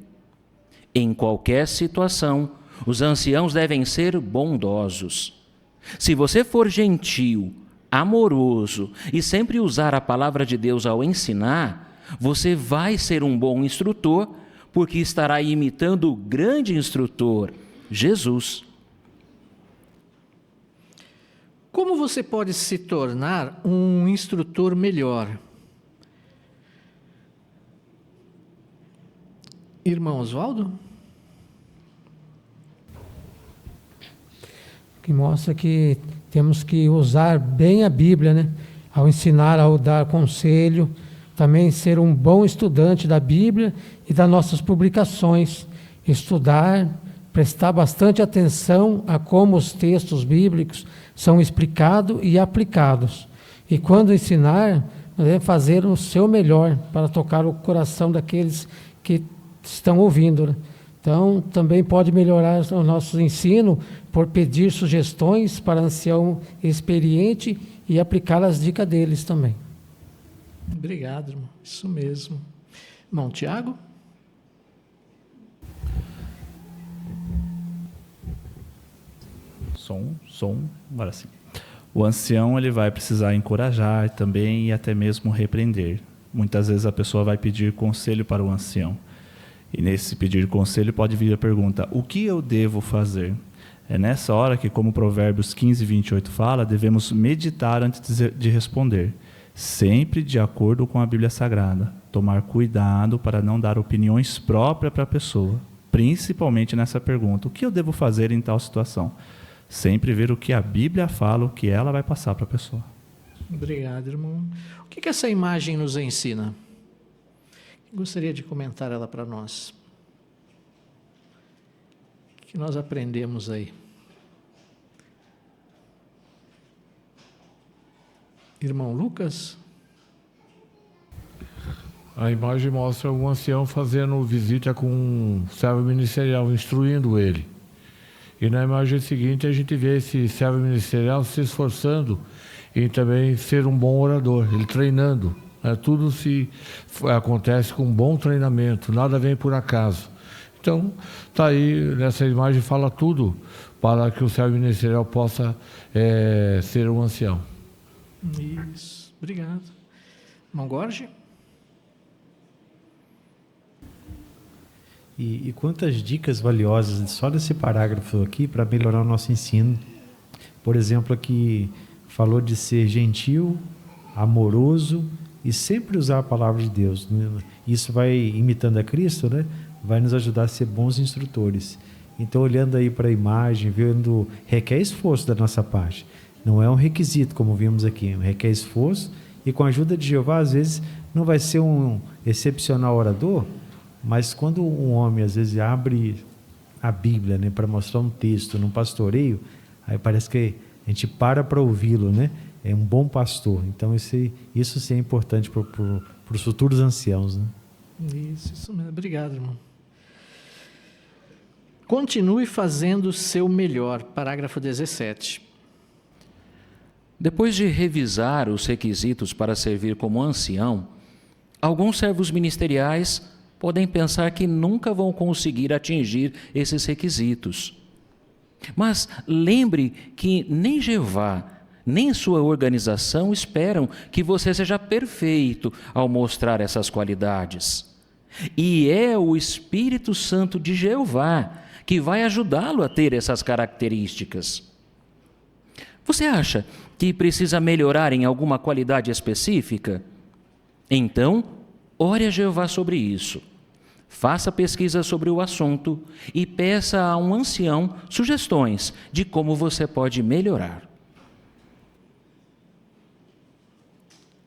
Em qualquer situação, os anciãos devem ser bondosos. Se você for gentil, amoroso e sempre usar a palavra de Deus ao ensinar, você vai ser um bom instrutor, porque estará imitando o grande instrutor, Jesus. Como você pode se tornar um instrutor melhor? Irmão Oswaldo? Que mostra que temos que usar bem a Bíblia, né? Ao ensinar, ao dar conselho, também ser um bom estudante da Bíblia e das nossas publicações, estudar, prestar bastante atenção a como os textos bíblicos são explicados e aplicados. E quando ensinar, fazer o seu melhor para tocar o coração daqueles que estão ouvindo, né? Então, também pode melhorar o nosso ensino por pedir sugestões para ancião experiente e aplicar as dicas deles também. Obrigado, irmão. Isso mesmo. Irmão Tiago? Agora sim. O ancião ele vai precisar encorajar também e até mesmo repreender. Muitas vezes a pessoa vai pedir conselho para o ancião. E nesse pedir conselho pode vir a pergunta: o que eu devo fazer? É nessa hora que, como Provérbios 15, 28 fala, devemos meditar antes de responder, sempre de acordo com a Bíblia Sagrada. Tomar cuidado para não dar opiniões próprias para a pessoa, principalmente nessa pergunta: o que eu devo fazer em tal situação? Sempre ver o que a Bíblia fala, o que ela vai passar para a pessoa. Obrigado, irmão. O que essa imagem nos ensina? Gostaria de comentar ela para nós. O que nós aprendemos aí? Irmão Lucas? A imagem mostra um ancião fazendo visita com um servo ministerial, instruindo ele. E na imagem seguinte a gente vê esse servo ministerial se esforçando em também ser um bom orador, ele treinando. Tudo acontece com um bom treinamento, nada vem por acaso. Então, está aí, nessa imagem fala tudo para que o servo ministerial possa ser um ancião. Isso, obrigado. Irmão Gorge? E quantas dicas valiosas só desse parágrafo aqui para melhorar o nosso ensino. Por exemplo, aqui falou de ser gentil, amoroso e sempre usar a palavra de Deus. Isso vai, imitando a Cristo, né? Vai nos ajudar a ser bons instrutores. Então, olhando aí para a imagem, vendo, requer esforço da nossa parte. Não é um requisito, como vimos aqui, requer esforço, e com a ajuda de Jeová, às vezes, não vai ser um excepcional orador, mas quando um homem, às vezes, abre a Bíblia, né, para mostrar um texto num pastoreio, aí parece que a gente para ouvi-lo, né? É um bom pastor. Então, isso sim é importante para os futuros anciãos, né? Isso mesmo. Obrigado, irmão. Continue fazendo o seu melhor. Parágrafo 17. Depois de revisar os requisitos para servir como ancião, alguns servos ministeriais podem pensar que nunca vão conseguir atingir esses requisitos. Mas lembre que nem Jeová, nem sua organização esperam que você seja perfeito ao mostrar essas qualidades. E é o Espírito Santo de Jeová que vai ajudá-lo a ter essas características. Você acha que precisa melhorar em alguma qualidade específica? Então, ore a Jeová sobre isso. Faça pesquisa sobre o assunto e peça a um ancião sugestões de como você pode melhorar.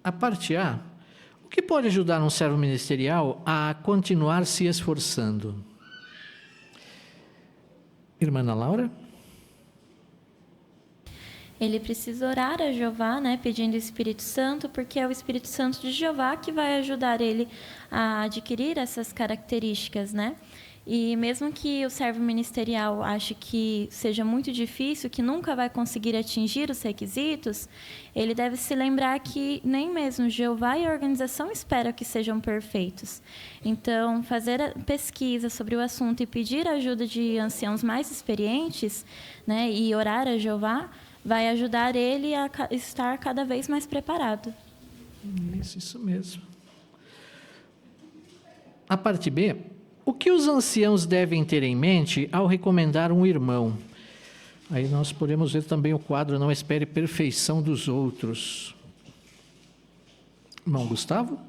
A parte A, o que pode ajudar um servo ministerial a continuar se esforçando? Irmã Ana Laura? Ele precisa orar a Jeová, né, pedindo o Espírito Santo, porque é o Espírito Santo de Jeová que vai ajudar ele a adquirir essas características, né? E mesmo que o servo ministerial ache que seja muito difícil, que nunca vai conseguir atingir os requisitos, ele deve se lembrar que nem mesmo Jeová e a organização esperam que sejam perfeitos. Então, fazer a pesquisa sobre o assunto e pedir a ajuda de anciãos mais experientes, né, e orar a Jeová, vai ajudar ele a estar cada vez mais preparado. Isso mesmo. A parte B. O que os anciãos devem ter em mente ao recomendar um irmão? Aí nós podemos ver também o quadro Não Espere Perfeição dos Outros. Irmão Gustavo?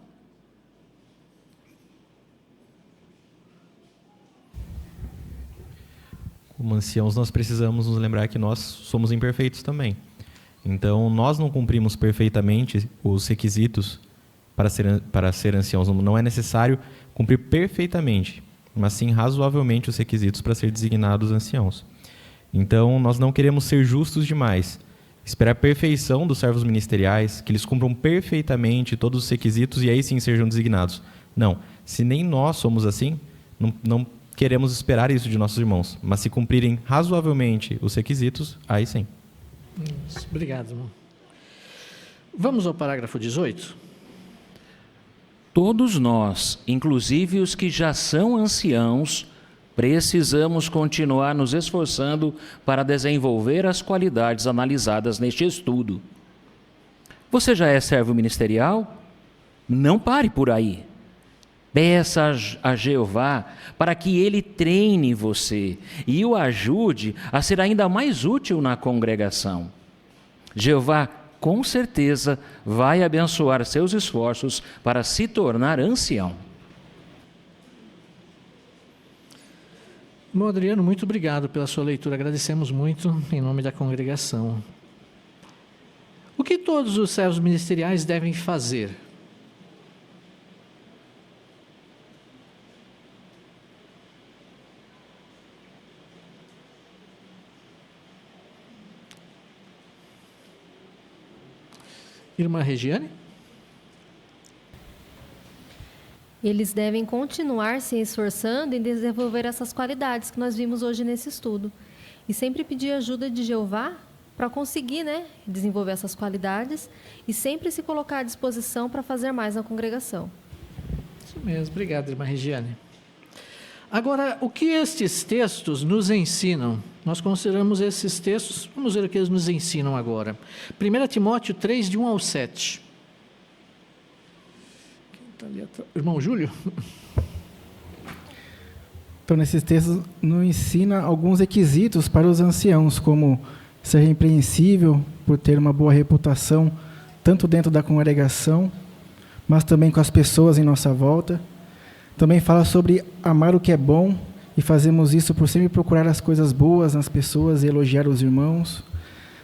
Como anciãos, nós precisamos nos lembrar que nós somos imperfeitos também. Então, nós não cumprimos perfeitamente os requisitos para ser anciãos. Não é necessário cumprir perfeitamente, mas sim razoavelmente os requisitos para ser designados anciãos. Então, nós não queremos ser justos demais, esperar a perfeição dos servos ministeriais, que eles cumpram perfeitamente todos os requisitos e aí sim sejam designados. Não, se nem nós somos assim, não queremos esperar isso de nossos irmãos, mas se cumprirem razoavelmente os requisitos, aí sim. Obrigado, irmão. Vamos ao parágrafo 18. Todos nós, inclusive os que já são anciãos, precisamos continuar nos esforçando para desenvolver as qualidades analisadas neste estudo. Você já é servo ministerial? Não pare por aí. Peça a Jeová para que Ele treine você e o ajude a ser ainda mais útil na congregação. Jeová, com certeza, vai abençoar seus esforços para se tornar ancião. Irmão Adriano, muito obrigado pela sua leitura. Agradecemos muito em nome da congregação. O que todos os servos ministeriais devem fazer? Irmã Regiane? Eles devem continuar se esforçando em desenvolver essas qualidades que nós vimos hoje nesse estudo. E sempre pedir ajuda de Jeová para conseguir, desenvolver essas qualidades e sempre se colocar à disposição para fazer mais na congregação. Isso mesmo. Obrigado, irmã Regiane. Agora, o que estes textos nos ensinam? Nós consideramos esses textos, vamos ver o que eles nos ensinam agora. 1 Timóteo 3, de 1 ao 7. Irmão Júlio? Então, nesses textos, nos ensina alguns requisitos para os anciãos, como ser repreensível, por ter uma boa reputação, tanto dentro da congregação, mas também com as pessoas em nossa volta. Também fala sobre amar o que é bom, e fazemos isso por sempre procurar as coisas boas nas pessoas e elogiar os irmãos.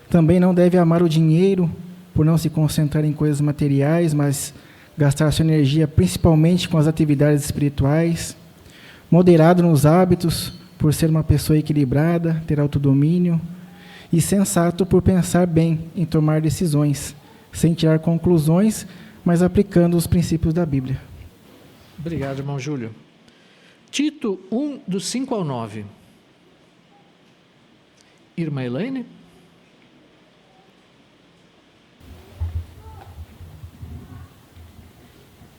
Também não deve amar o dinheiro, por não se concentrar em coisas materiais, mas gastar sua energia principalmente com as atividades espirituais. Moderado nos hábitos, por ser uma pessoa equilibrada, ter autodomínio. E sensato por pensar bem em tomar decisões, sem tirar conclusões, mas aplicando os princípios da Bíblia. Obrigado, irmão Júlio. Tito 1, do 5 ao 9. Irmã Elaine?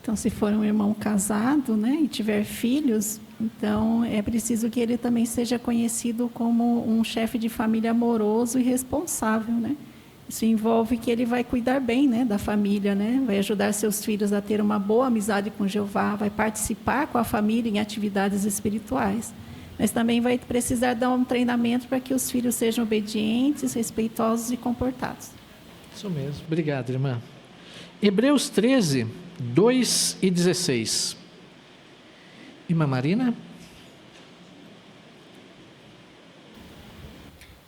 Então, se for um irmão casado, e tiver filhos, então é preciso que ele também seja conhecido como um chefe de família amoroso e responsável, Isso envolve que ele vai cuidar bem, da família, Vai ajudar seus filhos a ter uma boa amizade com Jeová, vai participar com a família em atividades espirituais. Mas também vai precisar dar um treinamento para que os filhos sejam obedientes, respeitosos e comportados. Isso mesmo. Obrigado, irmã. Hebreus 13, 2 e 16. Irmã Marina?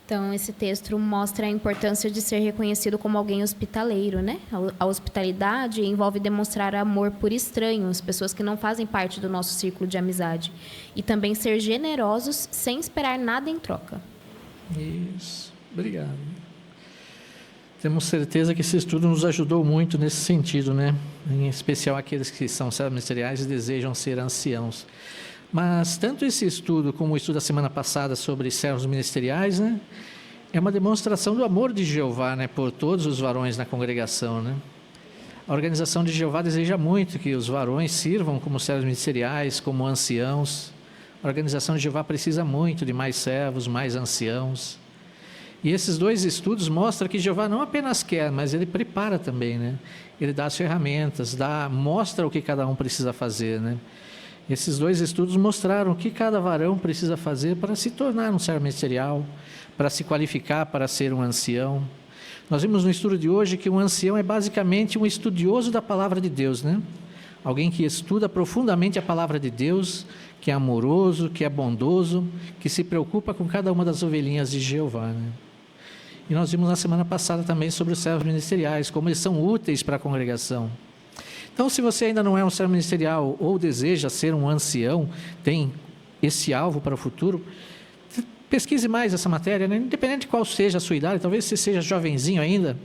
Então, esse texto mostra a importância de ser reconhecido como alguém hospitaleiro, A hospitalidade envolve demonstrar amor por estranhos, pessoas que não fazem parte do nosso círculo de amizade. E também ser generosos sem esperar nada em troca. Isso. Obrigado. Temos certeza que esse estudo nos ajudou muito nesse sentido, Em especial aqueles que são servos ministeriais e desejam ser anciãos. Mas tanto esse estudo como o estudo da semana passada sobre servos ministeriais, né, é uma demonstração do amor de Jeová, né, por todos os varões na congregação, né? A organização de Jeová deseja muito que os varões sirvam como servos ministeriais, como anciãos. A organização de Jeová precisa muito de mais servos, mais anciãos. E esses dois estudos mostram que Jeová não apenas quer, mas ele prepara também, né? Ele dá as ferramentas, mostra o que cada um precisa fazer, né? Esses dois estudos mostraram o que cada varão precisa fazer para se tornar um servo ministerial, para se qualificar para ser um ancião. Nós vimos no estudo de hoje que um ancião é basicamente um estudioso da palavra de Deus, né? Alguém que estuda profundamente a palavra de Deus, que é amoroso, que é bondoso, que se preocupa com cada uma das ovelhinhas de Jeová, né? E nós vimos na semana passada também sobre os servos ministeriais, como eles são úteis para a congregação. Então, se você ainda não é um servo ministerial ou deseja ser um ancião, tem esse alvo para o futuro, pesquise mais essa matéria, né? Independente de qual seja a sua idade, talvez você seja jovenzinho ainda,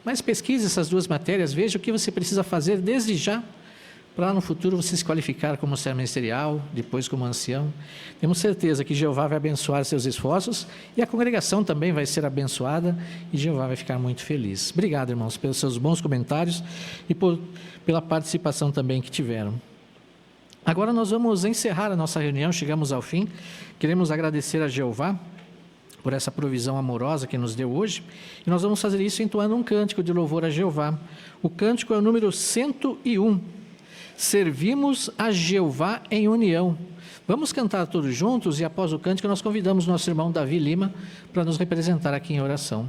mas pesquise essas duas matérias, veja o que você precisa fazer desde já, para no futuro você se qualificar como servo ministerial, depois como ancião. Temos certeza que Jeová vai abençoar seus esforços e a congregação também vai ser abençoada e Jeová vai ficar muito feliz. Obrigado, irmãos, pelos seus bons comentários e pela participação também que tiveram. Agora nós vamos encerrar a nossa reunião, chegamos ao fim. Queremos agradecer a Jeová por essa provisão amorosa que nos deu hoje. E nós vamos fazer isso entoando um cântico de louvor a Jeová. O cântico é o número 101. Servimos a Jeová em união. Vamos cantar todos juntos e após o cântico nós convidamos nosso irmão Davi Lima para nos representar aqui em oração.